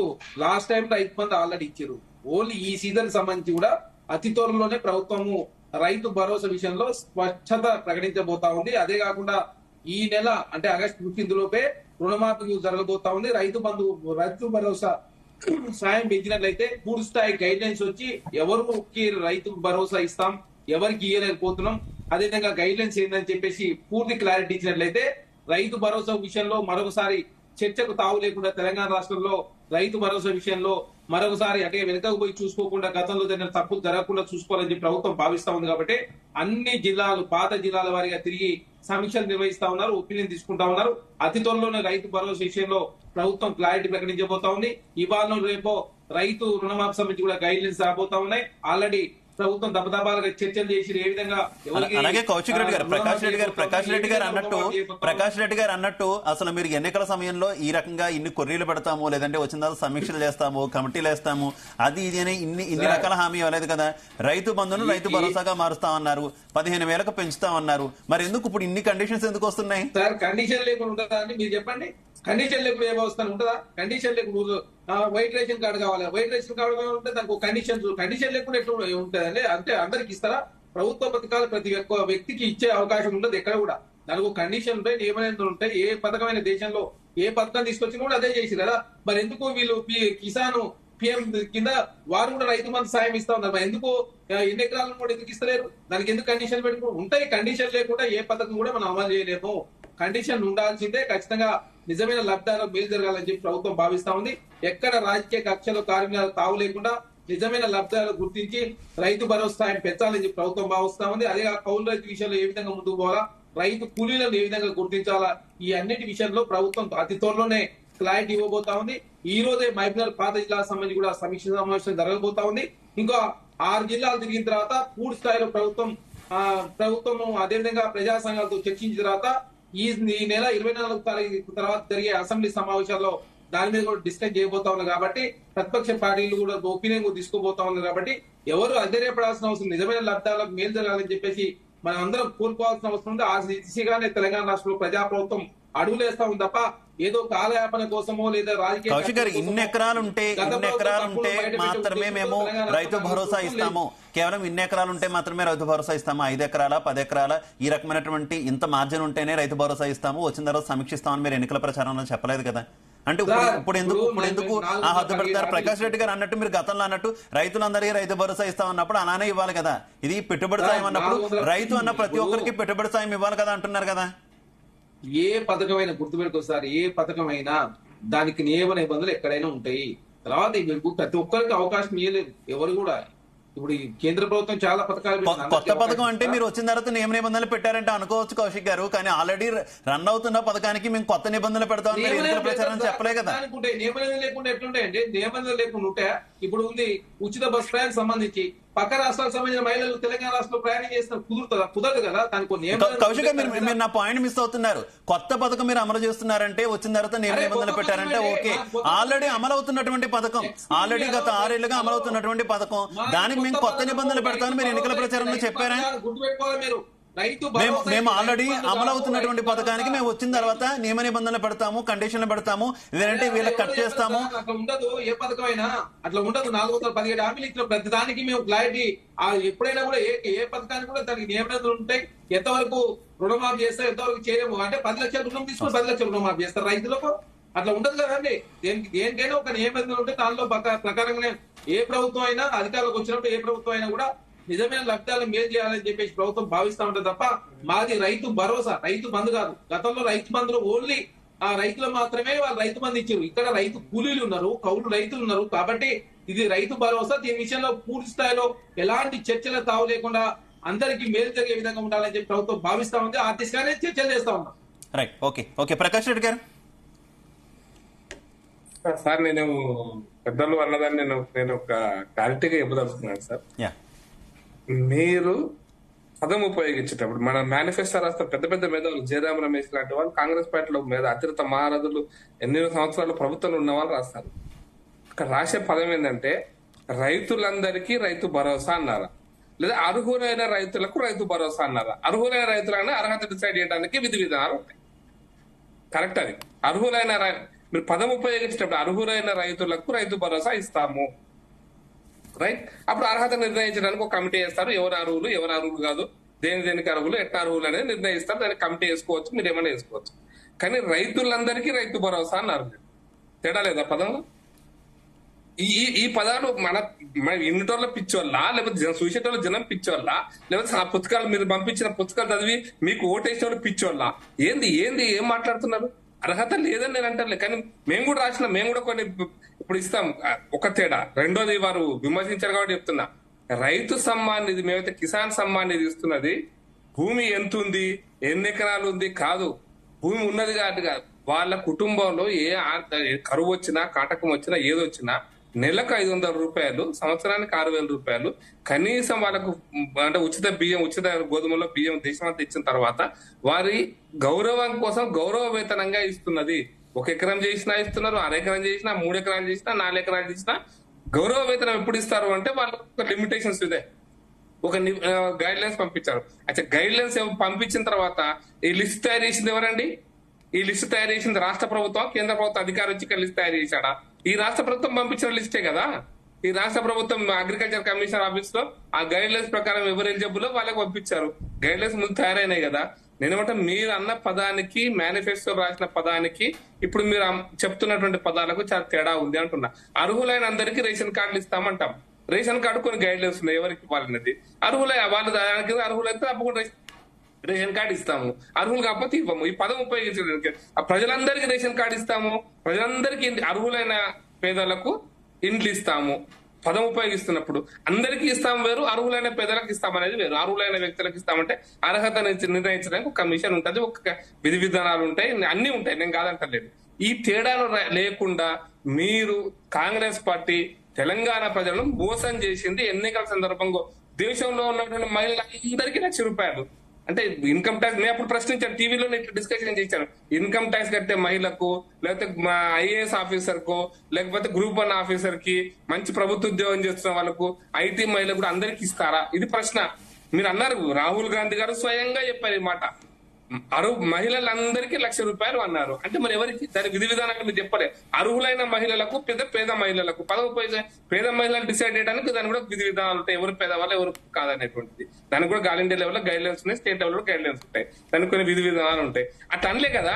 last time Rythu Bandhu already ఇచ్చారు. ఓన్లీ ఈ సీజన్ సంబంధించి కూడా అతి త్వరలోనే ప్రభుత్వము రైతు భరోసా విషయంలో స్వచ్ఛత ప్రకటించబోతా ఉంది. అదే కాకుండా ఈ నెల అంటే ఆగస్టు 15 లోపే రుణమాఫీ జరగబోతా ఉంది. రైతు భరోసా సాయం పెంచినట్లయితే పూర్తి స్థాయి గైడ్ లైన్స్ వచ్చి ఎవరికి రైతు భరోసా ఇస్తాం, ఎవరికి ఇయ్యలేకపోతున్నాం, అదేవిధంగా గైడ్ లైన్స్ ఏందని చెప్పేసి పూర్తి క్లారిటీ ఇచ్చినట్లయితే రైతు భరోసా విషయంలో మరొకసారి చర్చకు తావు లేకుండా తెలంగాణ రాష్ట్రంలో రైతు భరోసా విషయంలో మరొకసారి అంటే వెనుకకు పోయి చూసుకోకుండా గతంలో జరిగిన తప్పులు జరగకుండా చూసుకోవాలని ప్రభుత్వం భావిస్తా ఉంది. కాబట్టి అన్ని జిల్లాలు పాత జిల్లాల వారిగా తిరిగి సమీక్షలు నిర్వహిస్తా ఉన్నారు, ఒపీనియన్ తీసుకుంటా ఉన్నారు. అతి త్వరలోనే రైతు భరోసా విషయంలో ప్రభుత్వం క్లారిటీ ప్రకటించబోతా ఉంది. ఇవాళ రేపో రైతు రుణమాఫీ సంబంధించి కూడా గైడ్ లైన్స్ రాబోతా ఉన్నాయి. ఆల్రెడీ ప్రభుత్వం దపదపాలుగా చర్చలు చేసి ఏ విధంగా అలాగే కౌశిక్ రెడ్డి గారు ప్రకాష్ రెడ్డి గారు అన్నట్టు అసలు మీరు ఎన్నికల సమయంలో ఈ రకంగా ఇన్ని కొర్రీలు పెడతాము, లేదంటే వచ్చిన తర్వాత సమీక్షలు చేస్తాము, కమిటీలు వేస్తాము, అది ఇది అని ఇన్ని రకాల హామీ ఇవ్వలేదు కదా. రైతు బంధును రైతు భరోసాగా మారుస్తామన్నారు, 15,000కు పెంచుతామన్నారు. మరి ఎందుకు ఇప్పుడు ఇన్ని కండిషన్స్ ఎందుకు వస్తున్నాయి సార్? కండిషన్ లేకుండా ఉంటుందా అని మీరు చెప్పండి. కండిషన్ లేకుండా ఏ వ్యవస్థ ఉంటుందా? కండిషన్ లేకుండా వైట్ రేషన్ కార్డు కావాలి, వైట్ రేషన్ కార్డు కావాలంటే దానికి ఒక కండిషన్ లేకుండా ఎట్లా ఉంటుందండి? అంటే అందరికి ఇస్తారా? ప్రభుత్వ పథకాలు ప్రతి ఒక్క వ్యక్తికి ఇచ్చే అవకాశం ఉండదు ఎక్కడ కూడా. దానికి ఒక కండిషన్ ఉంటాయి, నియమనిబంధనలు ఉంటాయి. ఏ పథకమైన దేశంలో ఏ పథకం తీసుకొచ్చినా కూడా అదే చేసి కదా. మరి ఎందుకు వీళ్ళు కిసాన్ పిఎం కింద వారు కూడా రైతు బంధు సాయం ఇస్తా ఉన్నారు, మరి ఎందుకు ఎన్ని ఎకరాలను కూడా ఎందుకు ఇస్తలేరు? దానికి ఎందుకు కండిషన్ పెట్టుకో ఉంటాయి? కండిషన్ లేకుండా ఏ పథకం కూడా మనం అమలు చేయలేము. కండిషన్ ఉండాల్సిందే. ఖచ్చితంగా నిజమైన లబ్ధాలకు మేలు జరగాలని చెప్పి ప్రభుత్వం భావిస్తా ఉంది. ఎక్కడ రాజకీయ కక్షలు కార్మికులు తావు లేకుండా నిజమైన లబ్ధాలు గుర్తించి రైతు భరోసా సాయం పెంచాలని చెప్పి ప్రభుత్వం భావిస్తా ఉంది. అదే కౌలు రైతు విషయంలో ఏ విధంగా ముందుకు పోవాలా, రైతు కూలీలను ఏ విధంగా గుర్తించాలా, ఈ అన్నిటి విషయంలో ప్రభుత్వం అతి త్వరలోనే క్లారిటీ ఇవ్వబోతా ఉంది. ఈ రోజే మహబూబ్నగర్ పాత జిల్లాకు సంబంధించి కూడా సమీక్ష సమావేశం జరగబోతా ఉంది. ఇంకా 6 జిల్లాలు తిరిగిన తర్వాత పూర్తి స్థాయిలో ప్రభుత్వం అదేవిధంగా ప్రజా సంఘాలతో చర్చించిన తర్వాత ఈ నెల 24 తారీఖు తర్వాత జరిగే అసెంబ్లీ సమావేశాల్లో దాని మీద కూడా డిస్కస్ చేయబోతా ఉన్నారు. కాబట్టి ప్రతిపక్ష పార్టీలు కూడా ఒపీనియన్ కూడా తీసుకోబోతా ఉన్నారు. కాబట్టి ఎవరు అధైర్యపడాల్సిన అవసరం, నిజమైన లబ్ధాలకు మేలు జరగాలని చెప్పేసి మనం అందరం కోరుకోవాల్సిన అవసరం ఉంది. ఆ దిశగానే తెలంగాణ రాష్ట్రంలో ప్రజాప్రభుత్వం అడుగులేస్తా ఉంది తప్ప ఏదో కాలయాపన కోసమో లేదా రాజకీయ కౌశిక్ గారు ఇన్ని ఎకరాలు ఉంటే మాత్రమే మేము రైతు భరోసా ఇస్తాము, కేవలం ఇన్ని ఎకరాలు ఉంటే మాత్రమే రైతు భరోసా ఇస్తాము, 5 ఎకరాల 10 ఎకరాల ఈ రకమైనటువంటి ఇంత మార్జిన్ ఉంటేనే రైతు భరోసా ఇస్తాము, వచ్చిన తర్వాత సమీక్షిస్తామని మీరు ఎన్నికల ప్రచారంలో చెప్పలేదు కదా. అంటే ఇప్పుడు ఎందుకు ఆ హద్దు పెడతారు? ప్రకాష్ రెడ్డి గారు అన్నట్టు మీరు గతంలో అన్నట్టు రైతులందరికీ రైతు భరోసా ఇస్తామన్నప్పుడు అలానే ఇవ్వాలి కదా. ఇది పెట్టుబడి సాయం అన్నప్పుడు రైతు అన్న ప్రతి ఒక్కరికి పెట్టుబడి సాయం ఇవ్వాలి కదా అంటున్నారు కదా. ఏ పథకమైనా గుర్తుపెట్టుకోసారి, ఏ పథకమైనా దానికి నియమ నిబంధనలు ఎక్కడైనా ఉంటాయి. తర్వాత ప్రతి ఒక్కరికి అవకాశం ఇవ్వలేదు ఎవరు కూడా. ఇప్పుడు ఈ కేంద్ర ప్రభుత్వం చాలా పథకాలు కొత్త పథకం అంటే మీరు వచ్చిన తర్వాత నియమ నిబంధనలు పెట్టారంటే అనుకోవచ్చు కౌశిక్ గారు, కానీ ఆల్రెడీ రన్ అవుతున్న పథకానికి మేము కొత్త నిబంధనలు పెడతామని మీరు ఎన్నికల ప్రచారం చెప్పలే కదా. నియమనిబంధనలు లేకుండా ఎట్లుంటాయండి? నియమనిబంధనలు లేకుండా ఉంటాయా? ఇప్పుడు ఉంది ఉచిత బస్ ప్రయాణం సంబంధించి పక్క రాష్ట్రాలకు సంబంధించిన మహిళలు తెలంగాణ రాష్ట్రంలో ప్రయాణం చేసిన కుదరదు కదా. దానికి కౌశిక్ గారు మీరు నా పాయింట్ మిస్ అవుతున్నారు. కొత్త పథకం మీరు అమలు చేస్తున్నారంటే వచ్చిన తర్వాత నియమ నిబంధనలు పెట్టారంటే ఓకే. ఆల్రెడీ అమలు అవుతున్నటువంటి పథకం, ఆల్రెడీ గత 6 ఏళ్లుగా అమలు అవుతున్నటువంటి పథకం, దానికి మేము కొత్త నిబంధనలు పెడతామని మీరు ఎన్నికల ప్రచారంలో చెప్పారా? గుర్తుపెట్టుకోవాలి మీరు. మేము ఆల్రెడీ అమలు అవుతున్నటువంటి పథకానికి మేము వచ్చిన తర్వాత నియమ నిబంధనలు పెడతాము, కండిషన్లు పెడతాము, లేదంటే వీళ్ళకి కట్ చేస్తాము. అట్లా ఉండదు. ఏ పథకమైనా అట్లా ఉండదు. 417 హామీలు ఇచ్చిన ప్రతి దానికి మేము క్లారిటీ ఎప్పుడైనా కూడా ఏ పథకానికి కూడా దానికి నియమ నిబంధనలు ఉంటాయి. ఎంతవరకు రుణమాఫీ చేస్తారు, ఎంతవరకు చేయలేము. అంటే 10 లక్షల రుణం తీసుకుని 10 లక్షల రుణమాఫీ చేస్తారు రైతులకు. అట్లా ఉండదు కదండి. దేనికైనా ఒక నియమ నిబంధనలు ఉంటే దానిలో ప్రకారంగానే ఏ ప్రభుత్వం అయినా అధికారులకు వచ్చినప్పుడు ఏ ప్రభుత్వం అయినా కూడా నిజమైన లబ్ధాలను మేలు చేయాలని చెప్పేసి ప్రభుత్వం భావిస్తా ఉంటుంది తప్ప మాది రైతు భరోసా, రైతు బంధు కాదు. గతంలో రైతు బంధులో ఓన్లీ ఆ రైతులు మాత్రమే వాళ్ళు రైతు బంధు ఇచ్చారు. ఇక్కడ రైతు కూలీలు ఉన్నారు, కౌలు రైతులు ఉన్నారు. కాబట్టి ఇది రైతు భరోసా. దీని విషయంలో పూర్తి స్థాయిలో ఎలాంటి చర్చల తావు లేకుండా అందరికీ మేలు జరిగే విధంగా ఉండాలని చెప్పి ప్రభుత్వం భావిస్తా ఉంది. ఆ దిశగానే చర్చలు చేస్తా ఉన్నాం. Right, okay okay. Prakash Reddy గారు. సార్ నేను పెద్దలు అన్నదాన్ని నేను ఒక క్లారిటీగా చెప్పదలుచుకున్నాను సార్. యా, మీరు పదం ఉపయోగించేటప్పుడు మన మేనిఫెస్టో రాష్ట్ర పెద్ద పెద్ద మేధావులు జయరామ రమేష్ లాంటి వాళ్ళు కాంగ్రెస్ పార్టీలో మీద అతిరిత మహారథులు ఎన్నో సంవత్సరాలు ప్రభుత్వంలో ఉన్న వాళ్ళు రాస్తారు. అక్కడ రాసే పదం ఏంటంటే రైతులందరికీ రైతు భరోసా అన్నారా, లేదా అర్హులైన రైతులకు రైతు భరోసా అన్నారా. అర్హులైన రైతులైనా అర్హత డిసైడ్ చేయడానికి విధి విధానాలు ఉంటాయి. కరెక్ట్. అది అర్హులైన మీరు పదం ఉపయోగించేటప్పుడు అర్హులైన రైతులకు రైతు భరోసా ఇస్తాము, రైట్. అప్పుడు అర్హత నిర్ణయించడానికి ఒక కమిటీ వేస్తారు. ఎవరు అర్హులు కాదు, దేనికి అర్హులు, ఎట్లా అర్హులు అనేది నిర్ణయిస్తారు. దానికి కమిటీ వేసుకోవచ్చు, మీరు ఏమైనా వేసుకోవచ్చు. కానీ రైతులందరికీ రైతు భరోసా అన్నారు. తేడా లేదా పదంలో? ఈ పదాలు మన ఇన్నిటోళ్ళ పిచ్చోళ్ళ, లేకపోతే చూసేటోళ్ళ జనం పిచ్చోళ్ళ, లేకపోతే ఆ పుస్తకాలు మీరు పంపించిన పుస్తకాలు చదివి మీకు ఓటేసిన వాళ్ళు పిచ్చోళ్ళ? ఏం మాట్లాడుతున్నారు? అర్హత లేదని నేను అంటారులే, కానీ మేము కూడా కొన్ని ఇప్పుడు ఇస్తాం. ఒక తేడా. రెండోది వారు విమర్శించారు కాబట్టి చెప్తున్నా, రైతు సమ్మాన్ నిధి మేమైతే కిసాన్ సమ్మాన్ నిధి ఇస్తున్నది భూమి ఎంత ఉంది, ఎన్ని ఎకరాలు ఉంది కాదు, భూమి ఉన్నది కాదు. వాళ్ళ కుటుంబంలో ఏ కరువు వచ్చినా, కాటకం వచ్చినా, ఏదొచ్చినా నెలకు 500 రూపాయలు, సంవత్సరానికి 6,000 రూపాయలు కనీసం వాళ్ళకు అంటే ఉచిత గోధుమలో బియ్యం దేశమంతా ఇచ్చిన తర్వాత వారి గౌరవం కోసం గౌరవ వేతనంగా ఇస్తున్నది. 1 ఎకరం చేసినా ఇస్తున్నారు, 1/2 ఎకరం చేసినా, 3 ఎకరాలు చేసినా, 4 ఎకరాలు చేసినా గౌరవ వేతనం ఎప్పుడు ఇస్తారు అంటే వాళ్ళకు లిమిటేషన్స్ ఇదే. ఒక గైడ్ లైన్స్ పంపించారు. అయితే గైడ్ లైన్స్ పంపించిన తర్వాత ఈ లిస్ట్ తయారు చేసింది ఎవరండి? ఈ లిస్ట్ తయారు చేసింది రాష్ట్ర ప్రభుత్వం, కేంద్ర ప్రభుత్వం అధికారి వచ్చి లిస్ట్ తయారు చేశాడా? ఈ రాష్ట్ర ప్రభుత్వం పంపించిన లిస్టే కదా. ఈ రాష్ట్ర ప్రభుత్వం అగ్రికల్చర్ కమిషనర్ ఆఫీస్ లో ఆ గైడ్ లైన్స్ ప్రకారం ఎవరు ఎలిజిబుల్ వాళ్ళకి పంపించారు. గైడ్ లైన్స్ ముందు తయారైనాయి కదా. నేనేమంటే మీరు అన్న పదానికి, మేనిఫెస్టో రాసిన పదానికి ఇప్పుడు మీరు చెప్తున్నటువంటి పదాలకు చాలా తేడా ఉంది అంటున్నా. అర్హులైన అందరికీ రేషన్ కార్డులు ఇస్తామంటాం. రేషన్ కార్డు కొన్ని గైడ్ లైన్స్ ఉన్నాయి ఎవరికి ఇవ్వాలన్నది. వాళ్ళు దానికి అర్హులైతే తప్పకుండా రేషన్ కార్డు ఇస్తాము, అర్హులు కాకపోతే ఇవ్వము. ఈ పదం ఉపయోగించడానికి ప్రజలందరికీ రేషన్ కార్డు ఇస్తాము, ప్రజలందరికీ అర్హులైన పేదలకు ఇండ్లు ఇస్తాము. పదం ఉపయోగిస్తున్నప్పుడు అందరికీ ఇస్తాము వేరు, అర్హులైన పేదలకు ఇస్తామనేది వేరు. అర్హులైన వ్యక్తులకు ఇస్తామంటే అర్హత నిర్ణయించడానికి ఒక కమిషన్ ఉంటుంది, ఒక విధి విధానాలు ఉంటాయి, అన్ని ఉంటాయి. నేను కాదంటలేదు. ఈ తేడాలు లేకుండా మీరు కాంగ్రెస్ పార్టీ తెలంగాణ ప్రజలను మోసం చేసింది. ఎన్నికల సందర్భంగా దేశంలో ఉన్నటువంటి మహిళలందరికీ 1,00,000 రూపాయలు అంటే ఇన్కమ్ ట్యాక్స్. నేను అప్పుడు ప్రశ్నించాను, టీవీలో డిస్కషన్ చేశాను. ఇన్కమ్ ట్యాక్స్ కట్టే మహిళకు, లేకపోతే ఐఏఎస్ ఆఫీసర్ కు, లేకపోతే గ్రూప్ 1 ఆఫీసర్ కి, మంచి ప్రభుత్వ ఉద్యోగం చేస్తున్న వాళ్ళకు, ఐటీ మహిళలు కూడా అందరికి ఇస్తారా? ఇది ప్రశ్న. మీరు అన్నారు, రాహుల్ గాంధీ గారు స్వయంగా చెప్పారు ఈ మాట. మహిళలందరికీ 1,00,000 రూపాయలు అన్నారు. అంటే మరి ఎవరికి? దాని విధి విధానాలు మీరు చెప్పలే. అర్హులైన మహిళలకు, పేద మహిళలకు పేద మహిళలు డిసైడ్ చేయడానికి దాని కూడా విధి విధానాలు ఉంటాయి. ఎవరు పేదవాళ్ళు, ఎవరు కాదనేటువంటిది. దానికి కూడా ఆల్ ఇండియా లెవెల్లో గైడ్ లైన్స్ ఉన్నాయి, స్టేట్ లెవెల్లో గైడ్ లైన్స్ ఉంటాయి. దానికి కొన్ని విధి విధానాలు ఉంటాయి. అట్లా అనలే కదా.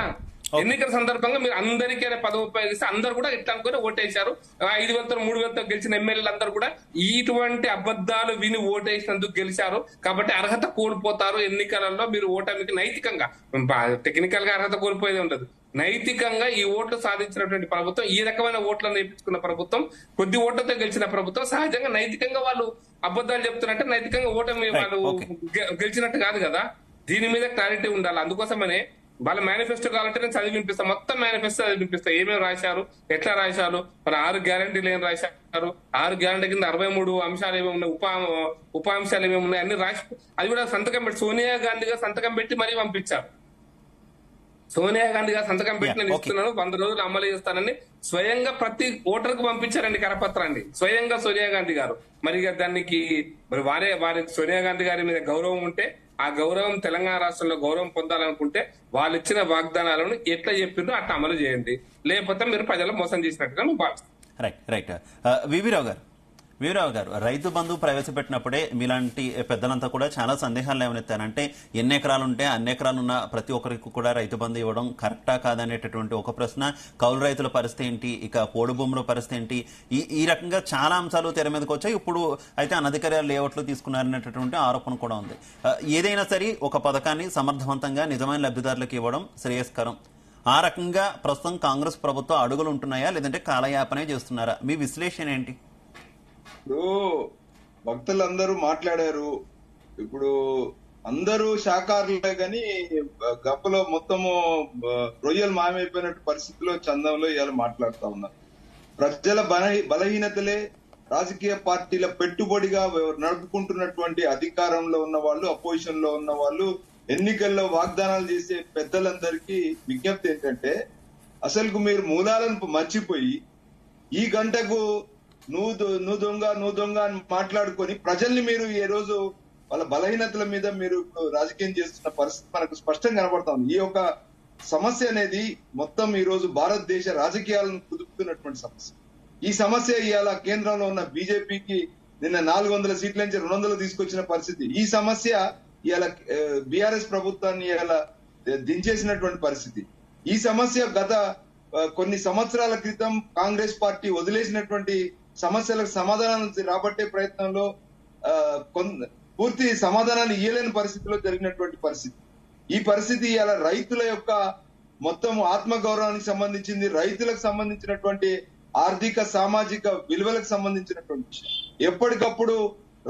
ఎన్నికల సందర్భంగా మీరు అందరికీ అనే పదం ఉపయోగిస్తే అందరూ కూడా ఇట్లా అనుకుని ఓటేశారు. 5,000తో 3,000తో గెలిచిన ఎమ్మెల్యేలు అందరూ కూడా ఇటువంటి అబద్ధాలు విని ఓటేసినందుకు గెలిచారు కాబట్టి అర్హత కోల్పోతారు ఎన్నికలలో. మీరు ఓటమికి నైతికంగా, టెక్నికల్ గా అర్హత కోల్పోయేది ఉండదు, నైతికంగా ఈ ఓట్లు సాధించినటువంటి ప్రభుత్వం, ఈ రకమైన ఓట్లను నేర్పించుకున్న ప్రభుత్వం, కొద్ది ఓట్లతో గెలిచిన ప్రభుత్వం, సహజంగా నైతికంగా వాళ్ళు అబద్ధాలు చెప్తున్నట్టే నైతికంగా ఓటమి వాళ్ళు గెలిచినట్టు కాదు కదా. దీని మీద క్లారిటీ ఉండాలి. అందుకోసమనే వాళ్ళ మేనిఫెస్టో కావాలంటే నేను చదివి వినిపిస్తాను. మొత్తం మేనిఫెస్టో చదివి వినిపిస్తాను. ఏమేమి రాశారు, ఎట్లా రాశారు, మరి 6 గ్యారంటీలు ఏం రాశారు, 6 గ్యారంటీ కింద 63 అంశాలు ఏమేమి ఉన్నాయి, ఉప అంశాలు ఏమేమి ఉన్నాయి అన్ని రాసి, అది కూడా సంతకం పెట్టి సోనియా గాంధీ గారు సంతకం పెట్టి మరీ పంపించారు. సోనియా గాంధీ గారు సంతకం పెట్టి నేను ఇస్తున్నాను, 100 రోజులు అమలు చేస్తానని స్వయంగా ప్రతి ఓటర్ కు పంపించారండి కరపత్రాన్ని, స్వయంగా సోనియా గాంధీ గారు. మరి దానికి మరి వారి సోనియా గాంధీ గారి మీద గౌరవం ఉంటే, ఆ గౌరవం తెలంగాణ రాష్ట్రంలో గౌరవం పొందాలనుకుంటే వాళ్ళు ఇచ్చిన వాగ్దానాలను ఎట్లా చెప్పిందో అట్లా అమలు చేయండి. లేకపోతే మీరు ప్రజలు మోసం చేసినట్టుగా మేము భావిస్తాం. రైట్. వీరరావు గారు, రైతు బంధు ప్రవేశపెట్టినప్పుడే మీలాంటి పెద్దలంతా కూడా చాలా సందేహాలు ఏమనెత్తారంటే, ఎన్ని ఎకరాలు ఉంటే అన్ని ఎకరాలు ఉన్న ప్రతి ఒక్కరికి కూడా రైతు బంధు ఇవ్వడం కరెక్టా కాదనేటటువంటి ఒక ప్రశ్న, కౌలు రైతుల పరిస్థితి ఏంటి, ఇక పోడు భూముల పరిస్థితి ఏంటి, ఈ రకంగా చాలా అంశాలు తెర మీదకి వచ్చాయి. ఇప్పుడు అయితే అనధికార లేఅవుట్లు తీసుకున్నారనేటటువంటి ఆరోపణ కూడా ఉంది. ఏదైనా సరే ఒక పథకాన్ని సమర్థవంతంగా నిజమైన లబ్ధిదారులకు ఇవ్వడం శ్రేయస్కరం. ఆ రకంగా ప్రస్తుతం కాంగ్రెస్ ప్రభుత్వం అడుగులు ఉంటున్నాయా, లేదంటే కాలయాపనే చేస్తున్నారా? మీ విశ్లేషణ ఏంటి? ఇప్పుడు భక్తులందరూ మాట్లాడారు, ఇప్పుడు అందరూ శాకాహారులే గాని గప్పలో మొత్తము రొయ్యలు మాయమైపోయినట్టు పరిస్థితిలో చందంలో ఇవాళ మాట్లాడుతా ఉన్నారు. ప్రజల బలహీనతలే రాజకీయ పార్టీల పెట్టుబడిగా నడుపుకుంటున్నటువంటి అధికారంలో ఉన్న వాళ్ళు, అపోజిషన్ లో ఉన్న వాళ్ళు, ఎన్నికల్లో వాగ్దానాలు చేసే పెద్దలందరికీ విజ్ఞప్తి ఏంటంటే అసలు మీరు మూలాలను మర్చిపోయి ఈ గంటకు నువ్వు దొంగ అని మాట్లాడుకొని ప్రజల్ని మీరు ఈ రోజు వాళ్ళ బలహీనతల మీద మీరు రాజకీయం చేస్తున్న పరిస్థితి మనకు స్పష్టంగా కనబడుతుంది. ఈ యొక్క సమస్య అనేది మొత్తం ఈ రోజు భారతదేశ రాజకీయాలను కుదుపుతున్నటువంటి సమస్య. ఈ సమస్య ఇవాళ కేంద్రంలో ఉన్న బీజేపీకి నిన్న 400 సీట్ల నుంచి 200 తీసుకొచ్చిన పరిస్థితి. ఈ సమస్య ఇవాళ బీఆర్ఎస్ ప్రభుత్వాన్ని ఇవాళ దించేసినటువంటి పరిస్థితి. ఈ సమస్య గత కొన్ని సంవత్సరాల క్రితం కాంగ్రెస్ పార్టీ వదిలేసినటువంటి సమస్యలకు సమాధానాలు రాబట్టే ప్రయత్నంలో పూర్తి సమాధానాన్ని ఇయ్యలేని పరిస్థితిలో జరిగినటువంటి పరిస్థితి. ఈ పరిస్థితి ఇవాళ రైతుల యొక్క మొత్తం ఆత్మగౌరవానికి సంబంధించింది, రైతులకు సంబంధించినటువంటి ఆర్థిక సామాజిక విలువలకు సంబంధించినటువంటి విషయం. ఎప్పటికప్పుడు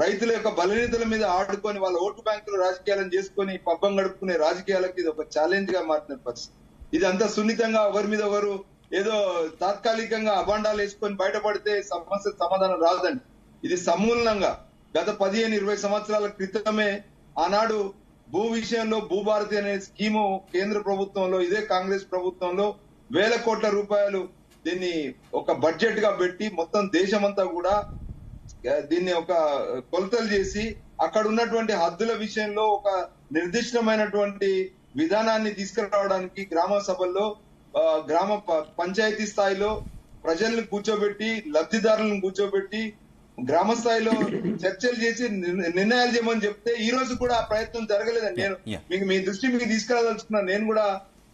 రైతుల యొక్క బలహీనతల మీద ఆడుకొని వాళ్ళ ఓటు బ్యాంకులు రాజకీయాలను చేసుకొని పబ్బం గడుపుకునే రాజకీయాలకు ఇది ఒక ఛాలెంజ్ గా మారిన పరిస్థితి. ఇది అంతా సున్నితంగా ఒకరి మీద ఒకరు ఏదో తాత్కాలికంగా అబాండాలు వేసుకొని బయటపడితే సమస్య సమాధానం రాదండి. ఇది సమూలంగా గత 15-20 సంవత్సరాల క్రితమే ఆనాడు భూ విషయంలో భూభారతి అనే స్కీము కేంద్ర ప్రభుత్వంలో ఇదే కాంగ్రెస్ ప్రభుత్వంలో వేల కోట్ల రూపాయలు దీన్ని ఒక బడ్జెట్ గా పెట్టి మొత్తం దేశమంతా కూడా దీన్ని ఒక కొలతలు చేసి అక్కడ ఉన్నటువంటి హద్దుల విషయంలో ఒక నిర్దిష్టమైనటువంటి విధానాన్ని తీసుకురావడానికి గ్రామ సభల్లో గ్రామ పంచాయతీ స్థాయిలో ప్రజల్ని కూర్చోబెట్టి లబ్ధిదారులను కూర్చోబెట్టి గ్రామ స్థాయిలో చర్చలు చేసి నిర్ణయాలు చేయమని చెప్తే ఈ రోజు కూడా ఆ ప్రయత్నం జరగలేదండి. నేను మీ దృష్టి మీకు తీసుకురాదలుచుకున్నాను. నేను కూడా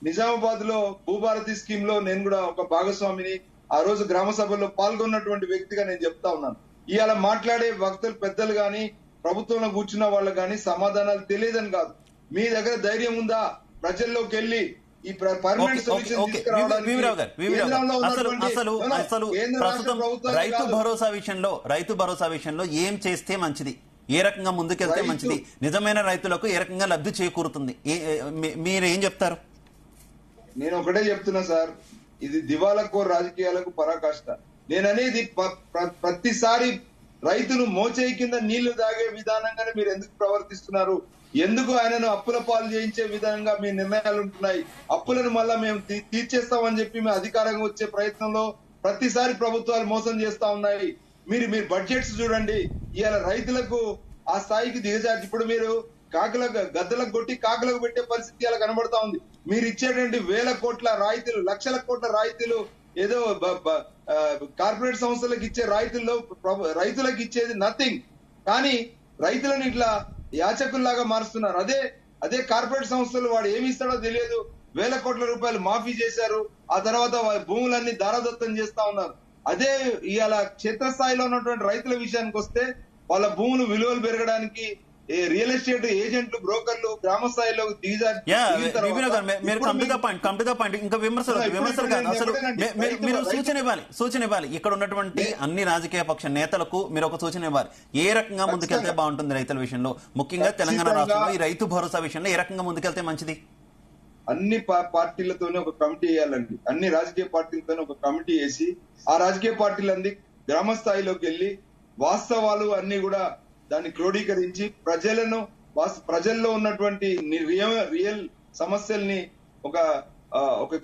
నిజామాబాద్ లో భూభారతి స్కీమ్ లో నేను కూడా ఒక భాగస్వామిని, ఆ రోజు గ్రామ సభల్లో పాల్గొన్నటువంటి వ్యక్తిగా నేను చెప్తా ఉన్నాను. ఇవాళ మాట్లాడే వక్తలు పెద్దలు గాని ప్రభుత్వంలో కూర్చున్న వాళ్ళు గాని సమాధానాలు తెలియదని కాదు. మీ దగ్గర ధైర్యం ఉందా ప్రజల్లోకి వెళ్లి ఈ పర్మనెంట్ సొల్యూషన్ తీసుకురావడానికి? అసలు ప్రస్తుతం రైతు భరోసా విషయంలో ఏం చేస్తే మంచిది, ఏ రకంగా ముందుకెళ్తే మంచిది, నిజమైన రైతులకు ఏ రకంగా లబ్ధి చేకూరుతుంది, మీరేం చెప్తారు? నేను ఒకటే చెప్తున్నా సార్, ఇది దివాళాకోర్ రాజకీయాలకు పరాకాష్ట. నేననేది ప్రతిసారి రైతులు మోచేయి కింద నీళ్లు తాగే విధానంగానే మీరు ఎందుకు ప్రవర్తిస్తున్నారు? ఎందుకు ఆయనను అప్పుల పాలు చేయించే విధంగా మీ నిర్ణయాలు ఉంటున్నాయి? అప్పులను మళ్ళా మేము తీర్చేస్తామని చెప్పి మేము అధికారంగా వచ్చే ప్రయత్నంలో ప్రతిసారి ప్రభుత్వాలు మోసం చేస్తా ఉన్నాయి. మీరు బడ్జెట్స్ చూడండి, ఇవాళ రైతులకు ఆ స్థాయికి దిగజారి ఇప్పుడు మీరు గద్దలకు కొట్టి కాకులకు పెట్టే పరిస్థితి అలా కనబడతా ఉంది. మీరు ఇచ్చేటువంటి వేల కోట్ల రాయితీలు, లక్షల కోట్ల రాయితీలు ఏదో కార్పొరేట్ సంస్థలకు ఇచ్చే రాయితీల్లో రైతులకు ఇచ్చేది నథింగ్. కానీ రైతులను ఇట్లా యాచకుల్లాగా మారుస్తున్నారు. అదే కార్పొరేట్ సంస్థలు వాడు ఏమి ఇస్తాడో తెలియదు, వేల కోట్ల రూపాయలు మాఫీ చేశారు. ఆ తర్వాత భూములన్నీ దారాదత్తం చేస్తా ఉన్నారు. అదే ఇవాళ క్షేత్రస్థాయిలో ఉన్నటువంటి రైతుల విషయానికి వస్తే వాళ్ళ భూములు విలువలు పెరగడానికి రియల్ ఎస్టేట్ ఏజెంట్లు, బ్రోకర్లు గ్రామ స్థాయిలో సూచన ఇవ్వాలి. ఇక్కడ ఉన్నటువంటి అన్ని రాజకీయ పక్ష నేతలకు మీరు ఒక సూచన ఇవ్వాలి. ఏ రకంగా ముందుకెళ్తే బాగుంటుంది రైతుల విషయంలో, ముఖ్యంగా తెలంగాణ రాష్ట్రంలో ఈ రైతు భరోసా విషయంలో ఏ రకంగా ముందుకెళ్తే మంచిది? అన్ని పార్టీలతోనే ఒక కమిటీ వేయాలండి. అన్ని రాజకీయ పార్టీలతోనే ఒక కమిటీ వేసి ఆ రాజకీయ పార్టీలన్నీ గ్రామ స్థాయిలోకి వెళ్లి వాస్తవాలు అన్ని కూడా దాన్ని క్రోడీకరించి ప్రజల్లో ఉన్నటువంటి రియల్ సమస్యల్ని ఒక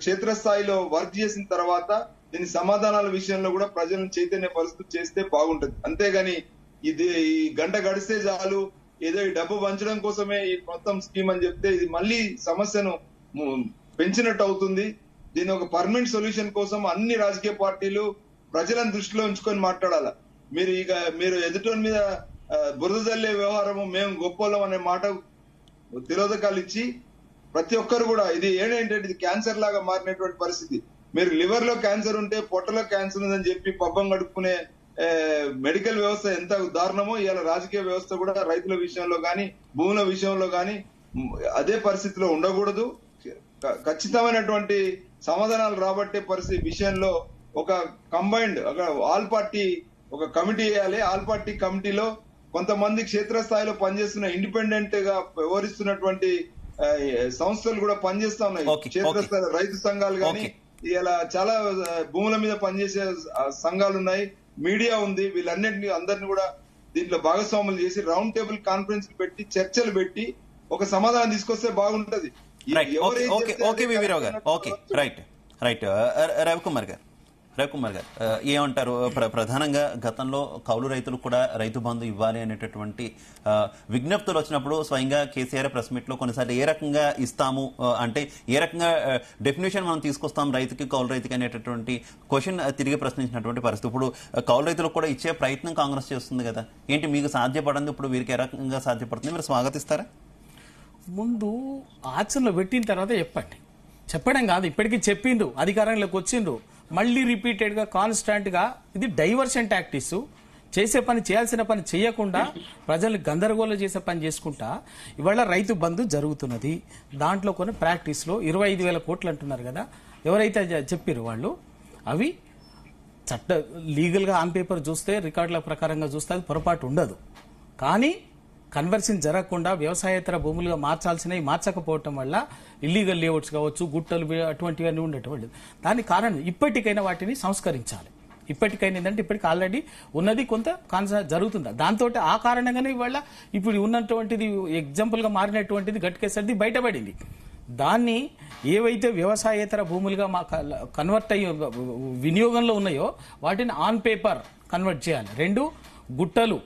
క్షేత్రస్థాయిలో వర్క్ చేసిన తర్వాత దీని సమాధానాల విషయంలో కూడా ప్రజలను చైతన్య పరిస్థితి చేస్తే బాగుంటది. అంతేగాని ఈ గంట గడిస్తే చాలు ఏదో ఈ డబ్బు పంచడం కోసమే ఈ మొత్తం స్కీమ్ అని చెప్తే ఇది మళ్ళీ సమస్యను పెంచినట్టు అవుతుంది. దీని ఒక పర్మనెంట్ సొల్యూషన్ కోసం అన్ని రాజకీయ పార్టీలు ప్రజలను దృష్టిలో ఉంచుకొని మాట్లాడాల. మీరు ఎదుటోని మీద బురద జల్లే వ్యవహారము, మేము గొప్పలం అనే మాట తిరోధకాలు ఇచ్చి ప్రతి ఒక్కరు కూడా ఇది ఏంటంటే ఇది క్యాన్సర్ లాగా మారినటువంటి పరిస్థితి. మీరు లివర్ లో క్యాన్సర్ ఉంటే పొట్టలో క్యాన్సర్ ఉందని చెప్పి పబ్బం గడుపుకునే మెడికల్ వ్యవస్థ ఎంత దారుణమో ఇవాళ రాజకీయ వ్యవస్థ కూడా రైతుల విషయంలో గాని భూముల విషయంలో గాని అదే పరిస్థితిలో ఉండకూడదు. ఖచ్చితమైనటువంటి సమాధానాలు రాబట్టే పరిస్థితి విషయంలో ఒక కంబైన్డ్ ఆల్ పార్టీ ఒక కమిటీ వేయాలి. ఆల్ పార్టీ కమిటీలో కొంతమంది క్షేత్రస్థాయిలో పనిచేస్తున్న ఇండిపెండెంట్ గా వ్యవహరిస్తున్నటువంటి సంస్థలు కూడా పనిచేస్తా ఉన్నాయి. Okay, క్షేత్రస్థాయిలో రైతు సంఘాలు కానీ ఇలా చాలా భూముల మీద పనిచేసే సంఘాలు ఉన్నాయి, మీడియా ఉంది. వీళ్ళన్నింటినీ అందరినీ కూడా దీంట్లో భాగస్వాములు చేసి రౌండ్ టేబుల్ కాన్ఫరెన్స్ పెట్టి చర్చలు పెట్టి ఒక సమాధానం తీసుకొస్తే బాగుంటది. రైట్, ఓకే వివీరావు గారు, ఓకే రైట్ రైట్. రవికుమార్ గారు ఏమంటారు? ప్రధానంగా గతంలో కౌలు రైతులు కూడా రైతు బంధు ఇవ్వాలి అనేటటువంటి విజ్ఞప్తులు వచ్చినప్పుడు స్వయంగా కేసీఆర్ ప్రెస్ మీట్ లో కొన్నిసార్లు ఏ రకంగా ఇస్తాము అంటే ఏ రకంగా డెఫినేషన్ మనం తీసుకొస్తాం రైతుకి కౌలు రైతుకి అనేటటువంటి క్వశ్చన్ తిరిగి ప్రశ్నించినటువంటి పరిస్థితి. ఇప్పుడు కౌలు రైతులకు కూడా ఇచ్చే ప్రయత్నం కాంగ్రెస్ చేస్తుంది కదా, ఏంటి మీకు సాధ్యపడింది, ఇప్పుడు వీరికి ఏ రకంగా సాధ్యపడుతుంది, మీరు స్వాగతిస్తారా? ముందు ఆచరణలో పెట్టిన తర్వాత చెప్పడం కాదు, ఇప్పటికీ చెప్పిండు, అధికారంలోకి వచ్చిండ్రు, మళ్ళీ రిపీటెడ్ గా కాన్స్టాంట్ గా ఇది డైవర్షన్ టాక్టిక్స్. చేసే పని చేయాల్సిన పని చేయకుండా ప్రజలు గందరగోళం చేసే పని చేసుకుంటా ఇవాళ రైతు బంధు జరుగుతున్నది. దాంట్లో కొన్ని ప్రాక్టీస్ లో 25,000 కోట్లు అంటున్నారు కదా, ఎవరైతే చెప్పారు వాళ్ళు అవి లీగల్ గా ఆన్ పేపర్ చూస్తే రికార్డుల ప్రకారంగా చూస్తే అది పొరపాటు ఉండదు. కానీ కన్వర్షన్ జరగకుండా వ్యవసాయేతర భూములుగా మార్చాల్సినవి మార్చకపోవటం వల్ల ఇల్లీగల్ లేఅవుట్స్ కావచ్చు, గుట్టలు అటువంటివన్నీ ఉండేటువంటి దాని కారణం ఇప్పటికైనా వాటిని సంస్కరించాలి. ఇప్పటికైనా ఏంటంటే ఇప్పటికి ఆల్రెడీ ఉన్నది కొంత జరుగుతుంది. దాంతో ఆ కారణంగానే ఇవాళ ఇప్పుడు ఉన్నటువంటిది ఎగ్జాంపుల్ గా మారినటువంటిది గట్కేసరిది బయటపడింది. దాన్ని ఏవైతే వ్యవసాయేతర భూములుగా కన్వర్ట్ అయ్యి వినియోగంలో ఉన్నాయో వాటిని ఆన్ పేపర్ కన్వర్ట్ చేయాలి. 2 గుట్టలు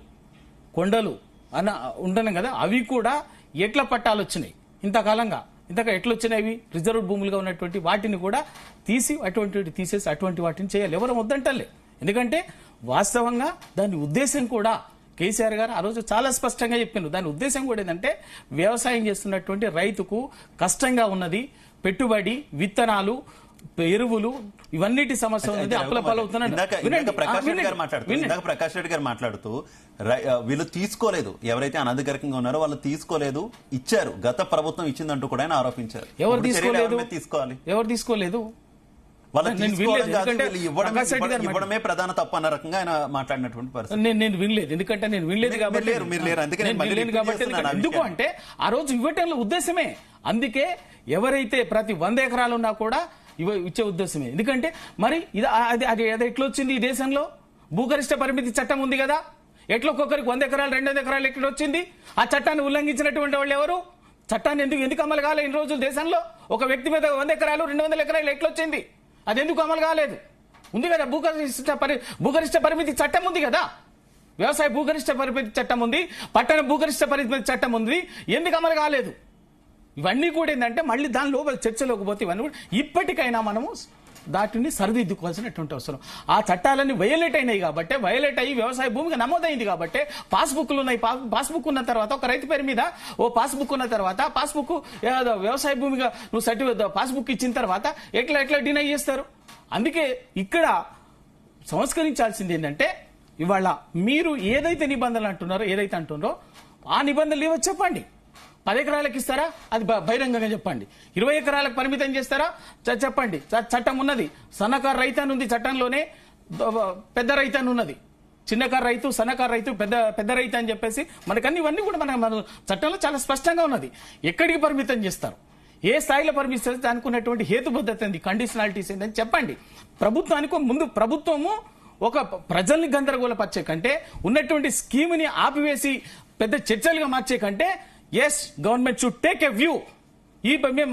కొండలు అన్న ఉంటున్నాం కదా, అవి కూడా ఎట్ల పట్టాలు వచ్చినాయి ఇంతకాలంగా, ఎట్లా వచ్చినాయి రిజర్వ్ భూములుగా ఉన్నటువంటి వాటిని కూడా తీసేసి అటువంటి వాటిని చేయాలి. ఎవరు వద్దంటలే, ఎందుకంటే వాస్తవంగా దాని ఉద్దేశం కూడా కేసీఆర్ గారు ఆ రోజు చాలా స్పష్టంగా చెప్పారు. దాని ఉద్దేశం కూడా ఏంటంటే వ్యవసాయం చేస్తున్నటువంటి రైతుకు కష్టంగా ఉన్నది, పెట్టుబడి, విత్తనాలు, ఎరువులు, ఇవన్నిటి సమస్య ఉన్నది, అప్పుల పాలవుతున్నాడు. ప్రకాష్ రెడ్డి గారు మాట్లాడుతూ వీళ్ళు తీసుకోలేదు, ఎవరైతే అనధికారికంగా ఉన్నారో వాళ్ళు తీసుకోలేదు, ఇచ్చారు, గత ప్రభుత్వం ఇచ్చిందంటూ కూడా ఆయన ఆరోపించారు. ఎవరు తీసుకోలేదు ఇవ్వడమే ప్రధాన తప్పు అన్న రకంగా ఆయన మాట్లాడినటువంటి పరిస్థితి నేను వినలేదు. ఎందుకంటే నేను వినలేదు కాబట్టి ఎందుకు అంటే ఆ రోజు ఇవ్వటంలో ఉద్దేశమే. అందుకే ఎవరైతే ప్రతి 100 ఎకరాలు ఉన్నా కూడా ఇచ్చే ఉద్దేశమే. ఎందుకంటే మరి అది ఎట్లా వచ్చింది? ఈ దేశంలో భూగరిష్ట పరిమితి చట్టం ఉంది కదా, ఎట్లా ఒక్కొక్కరికి 100 ఎకరాలు 200 ఎకరాలు ఎట్లా వచ్చింది? ఆ చట్టాన్ని ఉల్లంఘించినటువంటి వాళ్ళు ఎవరు? చట్టాన్ని ఎందుకు అమలు కాలేదు ఇన్ని రోజులు దేశంలో? ఒక వ్యక్తి మీద 100 ఎకరాలు 200 ఎకరాలు ఎట్లా వచ్చింది? అది ఎందుకు అమలు కాలేదు? ఉంది కదా భూగరిష్ట పరిమితి చట్టం ఉంది కదా, వ్యవసాయ భూగరిష్ట పరిమితి చట్టం ఉంది, పట్టణ భూగరిష్ట పరిమితి చట్టం ఉంది, ఎందుకు అమలు కాలేదు? ఇవన్నీ కూడా ఏంటంటే మళ్ళీ దాని లోపల చర్చలోకి పోతే ఇవన్నీ కూడా ఇప్పటికైనా మనము దాటిని సరిదిద్దుకోవాల్సినటువంటి అవసరం. ఆ చట్టాలన్నీ వైలేట్ అయినాయి కాబట్టి, వైలేట్ అయ్యి వ్యవసాయ భూమిగా నమోదైంది కాబట్టి పాస్బుక్లు ఉన్నాయి. పాస్బుక్ ఉన్న తర్వాత ఒక రైతు పేరు మీద పాస్బుక్ ఉన్న తర్వాత పాస్బుక్ వ్యవసాయ భూమిగా నువ్వు సర్టిఫికేట్ పాస్బుక్ ఇచ్చిన తర్వాత ఎట్లా డినై చేస్తారు? అందుకే ఇక్కడ సంస్కరించాల్సింది ఏంటంటే ఇవాళ మీరు ఏదైతే నిబంధనలు అంటున్నారో, ఏదైతే అంటున్నారో ఆ నిబంధనలు ఏవో చెప్పండి. 10 ఎకరాలకు ఇస్తారా? అది బహిరంగంగా చెప్పండి. 20 ఎకరాలకు పరిమితం చేస్తారా? చెప్పండి. చట్టం ఉన్నది. సన్నకారు రైతు అని ఉంది చట్టంలోనే, పెద్ద రైతు అని ఉన్నది. చిన్నకారు రైతు, సన్నకారు రైతు, పెద్ద రైతు అని చెప్పేసి మనకన్నీ ఇవన్నీ కూడా మన చట్టంలో చాలా స్పష్టంగా ఉన్నది. ఎక్కడికి పరిమితం చేస్తారు, ఏ స్థాయిలో పరిమిస్తారు, దానికి ఉన్నటువంటి హేతుబద్ధత ఏంది, కండిషనాలిటీస్ ఏంటని చెప్పండి. ప్రభుత్వానికి ముందు ప్రభుత్వము ఒక ప్రజల్ని గందరగోళపరిచే కంటే, ఉన్నటువంటి స్కీమ్ని ఆపివేసి పెద్ద చర్చలుగా మార్చే కంటే as government should take a view.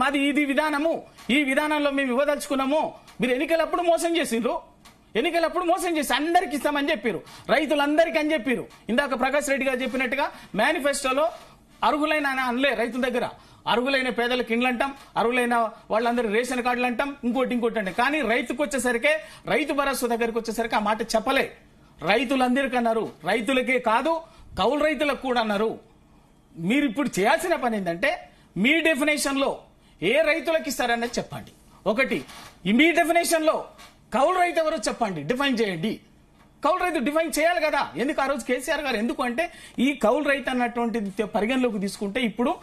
మాది ఇది విధానము, ఈ విధానంలో మేము ఇవ్వదలుచుకున్నాము. మీరు ఎన్నికలప్పుడు మోసం చేసిండ్రు, అందరికి ఇస్తామని చెప్పారు, రైతులందరికీ అని చెప్పారు. ఇందాక ప్రకాష్ రెడ్డి గారు చెప్పినట్టుగా మేనిఫెస్టోలో అర్హులైన అనలే, రైతుల దగ్గర అర్హులైన పేదలకు ఇండ్లు అంటాం, అర్హులైన వాళ్ళందరూ రేషన్ కార్డులు అంటాం, ఇంకోటి అంటే, కానీ రైతుకు వచ్చేసరికి, రైతు భరోసా దగ్గరికి వచ్చేసరికి ఆ మాట చెప్పలే. రైతులందరికీ అన్నారు, రైతులకే కాదు కౌలు రైతులకు కూడా అన్నారు. మీరు ఇప్పుడు చేయాల్సిన పని ఏంటంటే మీ డెఫినేషన్ లో ఏ రైతులకు ఇస్తారనేది చెప్పండి. ఒకటి, మీ డెఫినేషన్ లో కౌలు రైతు ఎవరో చెప్పండి, డిఫైన్ చేయండి. కౌలు రైతు డిఫైన్ చేయాలి కదా. ఎందుకు ఆ రోజు కేసీఆర్ గారు ఎందుకు అంటే ఈ కౌలు రైతు అన్నటువంటిది పరిగణలోకి తీసుకుంటే ఇప్పుడు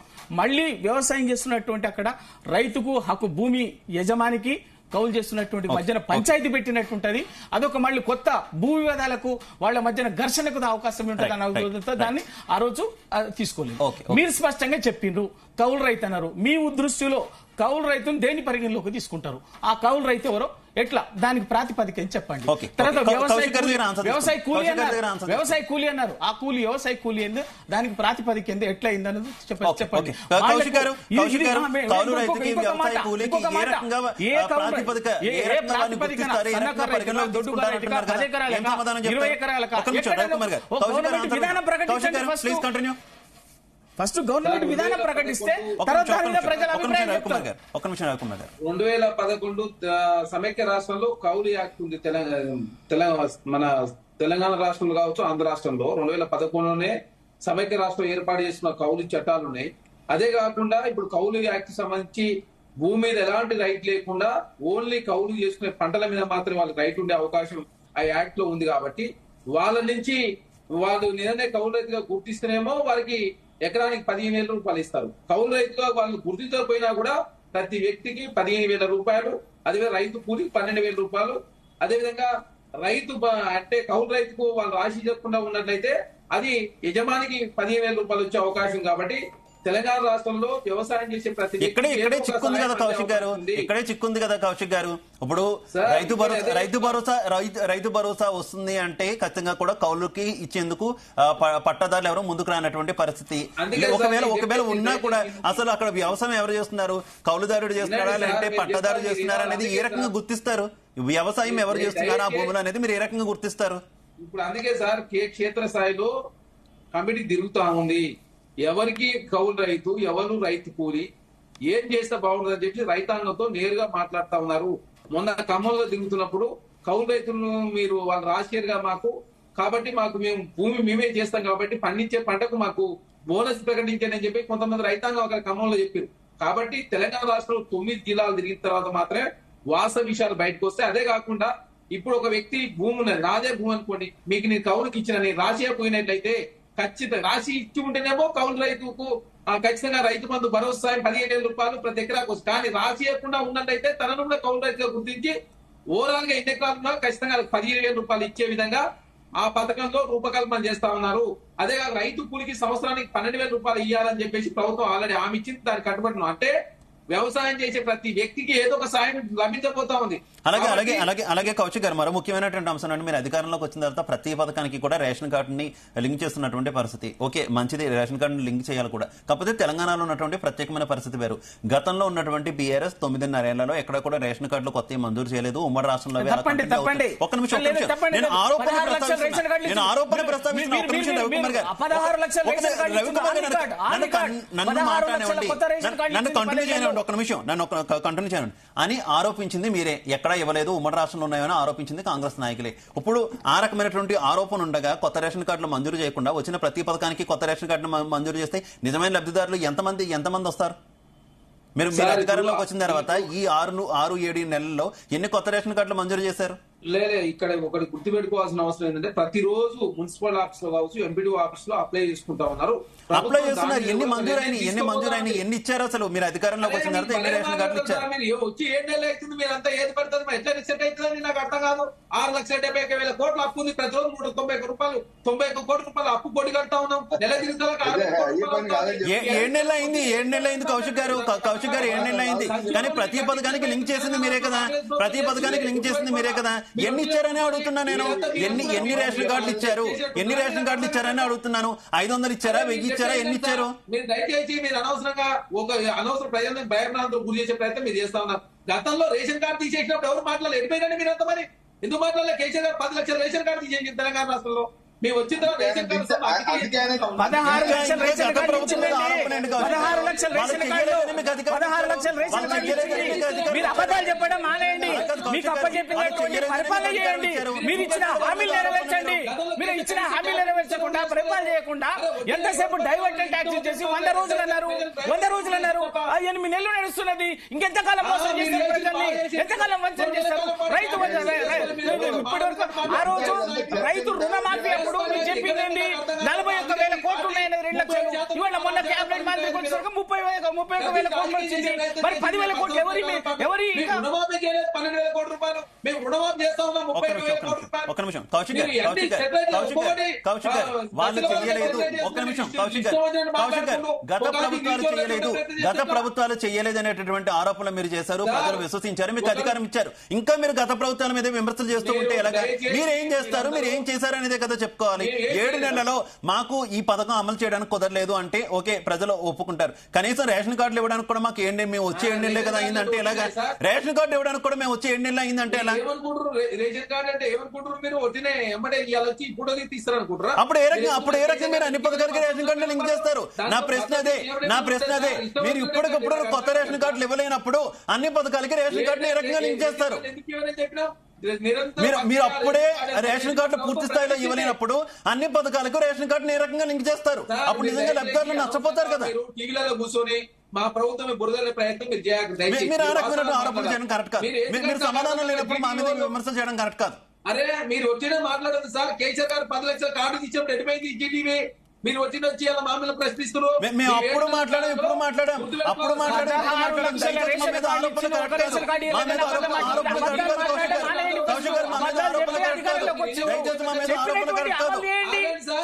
మళ్ళీ వ్యవసాయం చేస్తున్నటువంటి అక్కడ రైతుకు హక్కు, భూమి యజమానికి కౌలు చేస్తున్నటువంటి మధ్యన పంచాయతీ పెట్టినట్టుంటది. అదొక మళ్ళీ కొత్త భూ వివాదాలకు వాళ్ళ మధ్యన ఘర్షణకు అవకాశం ఉంటుంది అన్న ఉద్దేశంతో దాన్ని ఆ రోజు తీసుకోలేదు. మీరు స్పష్టంగా చెప్పిండ్రు కౌలు రైతు అన్నారు. మీ దృష్టిలో కౌలు రైతును దేని పరిగణలోకి తీసుకుంటారు? ఆ కౌలు రైతు ఎవరో ఎట్లా దానికి ప్రాతిపదిక అని చెప్పండి. తర్వాత వ్యవసాయ కూలీ అన్నారు. ఆ కూలీ వ్యవసాయ కూలీ ఏంది, దానికి ప్రాతిపదిక ఏంది, ఎట్లా అయింది అన్నది చెప్పండి. విధానం ప్రకటించండి. ఫస్ట్ గవర్నమెంట్ విధానం ప్రకటిస్తే తర్వాత 2011 సమైక్య రాష్ట్రంలో కౌలు యాక్ట్ ఉంది. మన తెలంగాణ రాష్ట్రంలో కావచ్చు, ఆంధ్ర రాష్ట్రంలో 2011లోనే సమైక్య రాష్ట్రం ఏర్పాటు చేసిన కౌలు చట్టాలు ఉన్నాయి. అదే కాకుండా ఇప్పుడు కౌలు యాక్ట్ సంబంధించి భూమి మీద ఎలాంటి రైట్ లేకుండా ఓన్లీ కౌలు చేసుకునే పంటల మీద మాత్రమే వాళ్ళకి రైట్ ఉండే అవకాశం ఆ యాక్ట్ లో ఉంది. కాబట్టి వాళ్ళ నుంచి వాళ్ళు నిజంగా కౌలు రైతుగా గుర్తిస్తేనేమో వారికి ఎకరానికి 15,000 రూపాయలు ఇస్తారు. కౌలు రైతుగా వాళ్ళు గుర్తించకపోయినా కూడా ప్రతి వ్యక్తికి 15,000 రూపాయలు, అదేవిధంగా రైతు కూలికి 12,000 రూపాయలు. అదేవిధంగా రైతు అంటే కౌలు రైతుకు వాళ్ళు రాశి చెప్పకుండా ఉన్నట్లయితే అది యజమానికి 15,000 రూపాయలు వచ్చే అవకాశం. కాబట్టి తెలంగాణ రాష్ట్రంలో వ్యవసాయం చేసే ప్రతి ఇక్కడే చిక్కుంది కదా కౌశిక్ గారు, ఇక్కడే చిక్కుంది కదా కౌశిక్ గారు. ఇప్పుడు రైతు భరోసా వస్తుంది అంటే ఖచ్చితంగా కూడా కౌలుకి ఇచ్చేందుకు పట్టదారులు ఎవరు ముందుకు రానటువంటి పరిస్థితి. ఒకవేళ ఉన్నా కూడా అసలు అక్కడ వ్యవసాయం ఎవరు చేస్తున్నారు, కౌలుదారుడు చేస్తున్నారా లేదంటే పట్టదారు చేస్తున్నారా అనేది ఏ రకంగా గుర్తిస్తారు? వ్యవసాయం ఎవరు చేస్తున్నారు ఆ భూములు అనేది మీరు ఏ రకంగా గుర్తిస్తారు? ఇప్పుడు అందుకే సార్ క్షేత్ర స్థాయిలో కమిటీ తిరుగుతా ఉంది. ఎవరికి కౌలు రైతు, ఎవరు రైతు కూలి, ఏం చేస్తే బాగుంటుందని చెప్పి రైతాంగంతో నేరుగా మాట్లాడుతా ఉన్నారు. మొన్న ఖమ్మంలో దిగుతున్నప్పుడు కౌలు రైతులను మీరు వాళ్ళు రాజకీయంగా మాకు కాబట్టి మేము భూమి మేమే చేస్తాం కాబట్టి పండించే పంటకు మాకు బోనస్ ప్రకటించని చెప్పి కొంతమంది రైతాంగం అక్కడ ఖమ్మంలో చెప్పారు. కాబట్టి తెలంగాణ రాష్ట్రంలో 9 జిల్లాలు తిరిగిన తర్వాత మాత్రమే వాస్తవ విషయాలు బయటకు వస్తాయి. అదే కాకుండా ఇప్పుడు ఒక వ్యక్తి భూమి ఉన్నది, నాదే భూమి అనుకోండి, మీకు నేను కౌలుకి ఇచ్చిన రాసి పోయినట్లయితే ఖచ్చితంగా రాసి ఇచ్చి ఉంటేనేమో కౌలు రైతుకు ఖచ్చితంగా రైతు బంధు భరోసా సాయం 15,000 రూపాయలు ప్రతి ఎకరాకు వస్తుంది. కానీ రాసి ఇవ్వకుండా ఉన్నట్టయితే తనను కౌలు రైతుగా గుర్తించి ఓవరాల్ గా ఎన్ని ఎకరాలున్నా ఖచ్చితంగా 15,000 రూపాయలు ఇచ్చే విధంగా ఆ పథకంలో రూపకల్పన చేస్తా ఉన్నారు. అదే రైతు కూలికి సంవత్సరానికి 12,000 రూపాయలు ఇవ్వాలని చెప్పేసి ప్రభుత్వం ఆల్రెడీ హామీ ఇచ్చింది. దానికి కట్టుబడినాం అంటే వ్యవసాయం చేసే ప్రతి వ్యక్తికి ఏదో ఒక సాయం లభించబోతా ఉంది. అలాగే కౌశిక్ గారు మరో ముఖ్యమైనటువంటి అంశం అంటే మీరు అధికారంలోకి వచ్చిన తర్వాత ప్రతి పథకానికి కూడా రేషన్ కార్డుని లింక్ చేస్తున్నటువంటి పరిస్థితి. ఓకే, మంచిది, రేషన్ కార్డుని లింక్ చేయాలి కూడా. కాకపోతే తెలంగాణలో ఉన్నటువంటి ప్రత్యేకమైన పరిస్థితి వేరు. గతంలో ఉన్నటువంటి బీఆర్ఎస్ 9.5 ఏళ్లలో ఎక్కడ కూడా రేషన్ కార్డులు కొత్త మంజూరు చేయలేదు. ఉమ్మడి రాష్ట్రంలో ఒక్క నిమిషం నేను ఆరోపణ ప్రస్తావిస్తున్నా. నన్ను కంటిన్యూ చేయను, ఒక్క నిమిషం నన్ను కంటిన్యూ చేయను అని ఆరోపించింది మీరే. ఎక్కడా ఇవ్వలేదు, ఉమ్మడి రాష్ట్రంలో ఉన్నాయని ఆరోపించింది కాంగ్రెస్ నాయకులే. ఇప్పుడు ఆ రకమైనటువంటి ఆరోపణ ఉండగా కొత్త రేషన్ కార్డులు మంజూరు చేయకుండా వచ్చిన ప్రతి పథకానికి కొత్త రేషన్ కార్డును మంజూరు చేస్తే నిజమైన లబ్ధిదారులు ఎంతమంది వస్తారు? మీరు అధికారంలోకి వచ్చిన తర్వాత ఈ 6-7 నెలల్లో ఎన్ని కొత్త రేషన్ కార్డులు మంజూరు చేశారు? లేలే, ఇక్కడ ఒకటి గుర్తుపెట్టుకోవాల్సిన అవసరం ఏంటంటే ప్రతిరోజు మున్సిపల్ ఆఫీస్ లో కావచ్చు, ఎంపీడీఓ ఆఫీస్ లో అప్లై చేసుకుంటా ఉన్నారు. అప్లై చేస్తున్నారు. ఎన్ని మంజూరైన ఎన్ని ఇచ్చారు? అసలు మీరు అధికారంలోకి వచ్చిన తర్వాత ఎన్ని రేషన్ కార్డులు ఇచ్చారు? మీరు వచ్చి 7 నెలలు అవుతుంది, మీరు అంతా ఏది పడుతుంది ఎట్లా రిసెట్ అవుతుందని నాకు అర్థం కాదు. 6,71,000 కోట్ల అప్పు ఉంది. ప్రతిరోజు 91 కోట్ల రూపాయలు అప్పు పొడి కడతా ఉన్నాం. నెల తిరుగుతా 7 నెలలు అయింది కౌశిక్ గారు 7 నెలలు అయింది. కానీ ప్రతి పథకానికి లింక్ చేసింది మీరే కదా. ఎన్ని ఇచ్చారని అడుగుతున్నా నేను. ఎన్ని రేషన్ కార్డులు ఇచ్చారని అడుగుతున్నాను. 500 ఇచ్చారా, 1000 ఇచ్చారా, ఎన్ని ఇచ్చారు? మీరు దయచేసి మీరు అనవసరంగా అనవసర ప్రజలను భయభ్రాంతులకు గురి చేసే ప్రయత్నం మీరు చేస్తా ఉన్నారు. గతంలో రేషన్ కార్డు తీసేసినప్పుడు ఎవరు మాట్లాడలేదు. ఎడిపోయినా మీరు అంత మరి ఎందుకు మాట్లాడలేదు? కేసీఆర్ గారు 10 లక్షల రేషన్ కార్డు తీసేసి తెలంగాణ రాష్ట్రంలో మేము వచ్చిన తర్వాత రేషన్ కార్డు 16 లక్షల రేషన్ కార్డు మీరు అబద్ధాలు చెప్పడం మానేయండి. మీకు అప్పచెప్పినటువంటి పరిపాలన చేయండి. మీరు ఇచ్చిన హామీలు నెరవేర్చండి. మీరు ఇచ్చిన హామీలు నెరవేర్చకుండా పరిపాలన చేయకుండా ఎంతసేపు డైవర్టెడ్ ట్యాక్సీ చేసి 100 రోజులు అన్నారు. 8 నెలలు నడుస్తున్నది. ఇంకెంతకాలం మోసం చేస్తారు ప్రజల్ని? ఎంతకాలం వంచన చేస్తారు? ఇప్పటి వరకు ఆ రోజు రైతు రుణమాఫీ అప్పుడు మీరు చెప్పిందండి 41,000 కోట్లు ఉన్నాయని 2 లక్షలు. ఇవాళ మొన్న క్యాబినెట్ మంత్రికి వచ్చేసరికి 31,000 కోట్లు వచ్చింది. మరి 10,000 కోట్లు ఎవరి మీకు రుణమాఫీ చేయలేదు 12,000 కోట్ల రూపాయలు. మేము రుణమాఫీ చేస్తా ఉన్నాం 31,000 కోట్ల రూపాయలు. ఒక్క నిమిషం కౌశిక్ గారు, మీరు ఎన్ని సెటిల్ కౌశిక్ గారు వాళ్ళు చేయలేదు. ఒక్క నిమిషం కౌశిక్ గారు, గత ప్రభుత్వాలు చేయలేదు, గత ప్రభుత్వాలు చేయలేదు అనేటటువంటి ఆరోపణలు మీరు చేశారు. ప్రజలు విశ్వసించారు, మీకు అధికారం ఇచ్చారు. ఇంకా మీరు గత ప్రభుత్వాల మీద విమర్శలు చేస్తూ ఉంటే ఎలాగా? మీరు ఏం చేస్తారు, మీరు ఏం చేశారు అనేదే కదా చెప్పుకోవాలి. 7 నెలలలో మాకు ఈ పథకం అమలు చేయడానికి కుదరలేదు అంటే ఓకే, ప్రజలు ఒప్పుకుంటారు. కనీసం రేషన్ కార్డులు ఇవ్వడానికి కూడా మాకు మేము వచ్చే 7 నెలలే కదా అయిందంటే ఎలాగా? రేషన్ కార్డు ఇవ్వడానికి కూడా మేము వచ్చే 7 నెలలు అయిందంటే ఎలా? ఏమనుకుంటారు రేషన్ కార్డు అంటే ఏమనుకుంటారు మీరు? వచ్చిన ఎమ్మటే ఇవాళ వచ్చి ఇప్పుడు తీస్తారు అనుకుంటారా? అప్పుడు ఏ రకంగా మీరు అన్ని పథకాలకి రేషన్ కార్డులు లింక్ చేస్తారు? నా ప్రశ్న అదే మీరు ఇప్పటికప్పుడు కొత్త రేషన్ కార్డులు ఇవ్వలేనప్పుడు అన్ని పథకాలకి రేషన్ కార్డులు ఏ రకంగా లింక్ చేస్తారు? మీరు అప్పుడే రేషన్ కార్డులు పూర్తి స్థాయిలో ఇవ్వలేనప్పుడు అన్ని పథకాలకు రేషన్ కార్డును ఏ రకంగా లింక్ చేస్తారు? అప్పుడు నిజంగా లబ్ధిదారులు నష్టపోతారు కదా. టీవీలలో కూర్చొని మా ప్రభుత్వం బురదలే ప్రయత్నం మీరు చేయాలి. మీరు ఆ రకమైన ఆరోపణలు చేయడం కరెక్ట్ కాదు. మీరు సమాధానం లేనప్పుడు మా మీద విమర్శలు చేయడం కరెక్ట్ కాదు. అరే మీరు వచ్చిన మాట్లాడదు సార్. కేసీఆర్ గారు 10 లక్షల కార్డు ఇచ్చినప్పుడు ఎటుపోయింది జీటీవీ? మీరు వచ్చి అలా మామూలు ప్రశ్నిస్తున్నారు. మేము అప్పుడు మాట్లాడాం, ఇప్పుడు మాట్లాడాం, అప్పుడు మాట్లాడాం. దయచేసి మా మీద ఆరోపణలు కరెక్ట్ కాదు. మా మీద ఆరోపణలు కరెక్ట్ కాదు. కౌశిక్ గారు, మా మీద ఆరోపణలు కరెక్ట్ కాదు. దయచేసి మా మీద ఆరోపణలు కరెక్ట్ కాదు.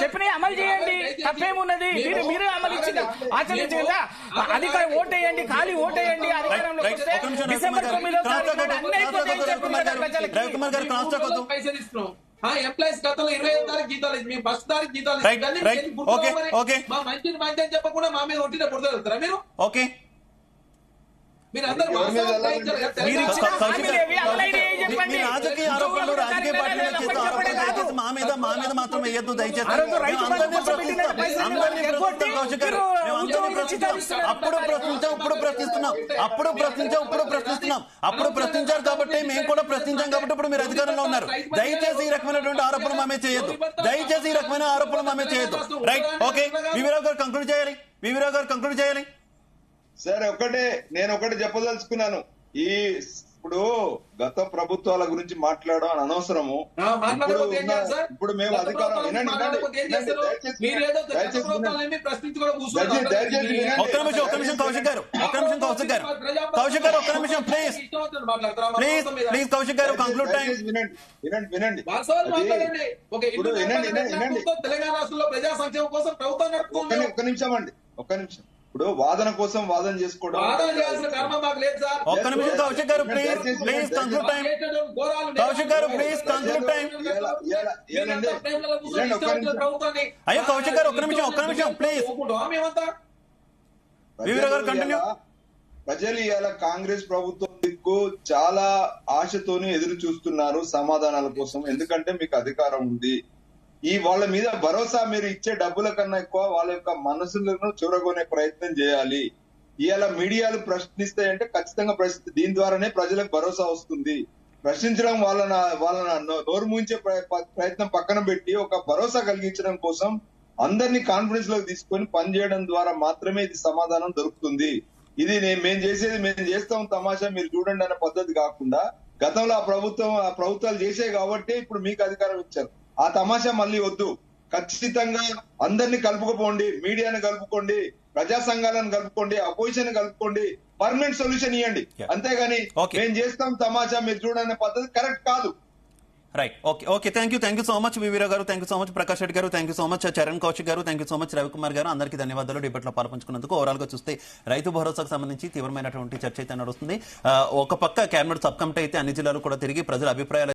చెప్పిన అమలు చేయండి, తప్పేమున్నది? మీరే అమలు ఇచ్చిందా, ఆచరించిందా? అధికారం ఓటేయండి, ఖాళీ ఓటేయండి. అధికారంలోకి వస్తే డిసెంబర్ 9వ తారీఖున అన్నీ అయిపోతాయని చెప్తున్నారు కదా ప్రజలకి. రవికుమార్ గారు క్రాస్ టాక్ వద్దు. పైసలు ఇస్తున్నాం. ఎంప్లాయీస్ గతంలో 25 తారీఖు జీతాలు ఇచ్చి మేము ఫస్ట్ తారీఖు జీతాలు ఓకే. మా మంచిని మంచి అని చెప్పకుండా మా మీద ఒట్టిన బురద వెళ్తారా మీరు? ఓకే, మీరు అందరూ మీ రాజకీయ ఆరోపణలు రాజకీయ పార్టీల చేత ఆరోపణలు దయచేసి మా మీద మాత్రం వేయద్దు. దయచేసి అందరినీ ప్రశ్నిస్తాం కౌశిక్ గారు, మేము అందరినీ ప్రశ్నిస్తాం. అప్పుడు ప్రశ్నించాం, అప్పుడు ప్రశ్నించారు కాబట్టి మేము కూడా ప్రశ్నించాం కాబట్టి ఇప్పుడు మీరు అధికారంలో ఉన్నారు. దయచేసి ఈ రకమైనటువంటి ఆరోపణలు మామే చేయొద్దు. Right, okay. వివరావు గారు కంక్లూడ్ చేయాలి. సరే, నేను ఒకటి చెప్పదలుచుకున్నాను. ఇప్పుడు గత ప్రభుత్వాల గురించి మాట్లాడడం అని అనవసరము. ఇప్పుడు మేము అధికారం ఒక్క నిమిషం కౌశిక్ గారు ప్లీజ్ కౌశిక్ గారు కంక్లూడ్ టైం. వినండి. తెలంగాణ రాష్ట్రంలో ప్రజా సంక్షేమం కోసం ప్రభుత్వం ఒక్క నిమిషం. ఇప్పుడు వాదన కోసం వాదన చేసుకోవడం. ఒక్క నిమిషం కౌశిక్ గారు ప్లీజ్ కంక్లూడ్ టైం. అయ్యో కౌశిక్ గారు ఒక్క నిమిషం ప్లీజ్. వివరావు గారు కంటిన్యూ. ప్రజలు ఇవాళ కాంగ్రెస్ ప్రభుత్వం దిక్కు చాలా ఆశతోని ఎదురు చూస్తున్నారు సమాధానాల కోసం. ఎందుకంటే మీకు అధికారం ఉంది. వాళ్ళ మీద భరోసా మీరు ఇచ్చే డబ్బుల కన్నా ఎక్కువ వాళ్ళ యొక్క మనసులను చూరగొనే ప్రయత్నం చేయాలి. ఇవాళ మీడియాలు ప్రశ్నిస్తాయంటే ఖచ్చితంగా దీని ద్వారానే ప్రజలకు భరోసా వస్తుంది. ప్రశ్నించడం వాళ్ళ నోరు మూయించే ప్రయత్నం పక్కన పెట్టి ఒక భరోసా కలిగించడం కోసం అందరినీ కాన్ఫిడెన్స్ లోకి తీసుకొని పనిచేయడం ద్వారా మాత్రమే ఇది సమాధానం దొరుకుతుంది. ఇది మేము చేస్తాం తమాషా మీరు చూడండి అనే పద్ధతి కాకుండా గతంలో ఆ ప్రభుత్వాలు చేసాయి కాబట్టి ఇప్పుడు మీకు అధికారం ఇచ్చారు. ఆ తమాషా మళ్ళీ వద్దు. ఖచ్చితంగా అందరినీ కలుపుకోండి, మీడియాని కలుపుకోండి, ప్రజా సంఘాలను కలుపుకోండి, అపోజిషన్ కలుపుకోండి, పర్మనెంట్ సొల్యూషన్ ఇవ్వండి. అంతేగాని మేము చేస్తాం తమాషా మీరు చూడనే పద్ధతి కరెక్ట్ కాదు. Right, okay. Thank you so much VV Rao గారు, thank you so much Prakash Reddy గారు, thank you so much Charan Kaushik గారు, thank you so much Ravikumar గారు. అందరికీ ధన్యవాదాలు డిబేట్లో పాల్పంచుకున్నందుకు. ఓవరాల్ గా చూస్తే రైతు భరోసాకు సంబంధించి తీవ్రమైనటువంటి చర్చ అయితే నడుస్తుంది. ఒక పక్క కేబినెట్ సబ్ కమిటీ అయితే అన్ని జిల్లాలు కూడా తిరిగి ప్రజల అభిప్రాయాలు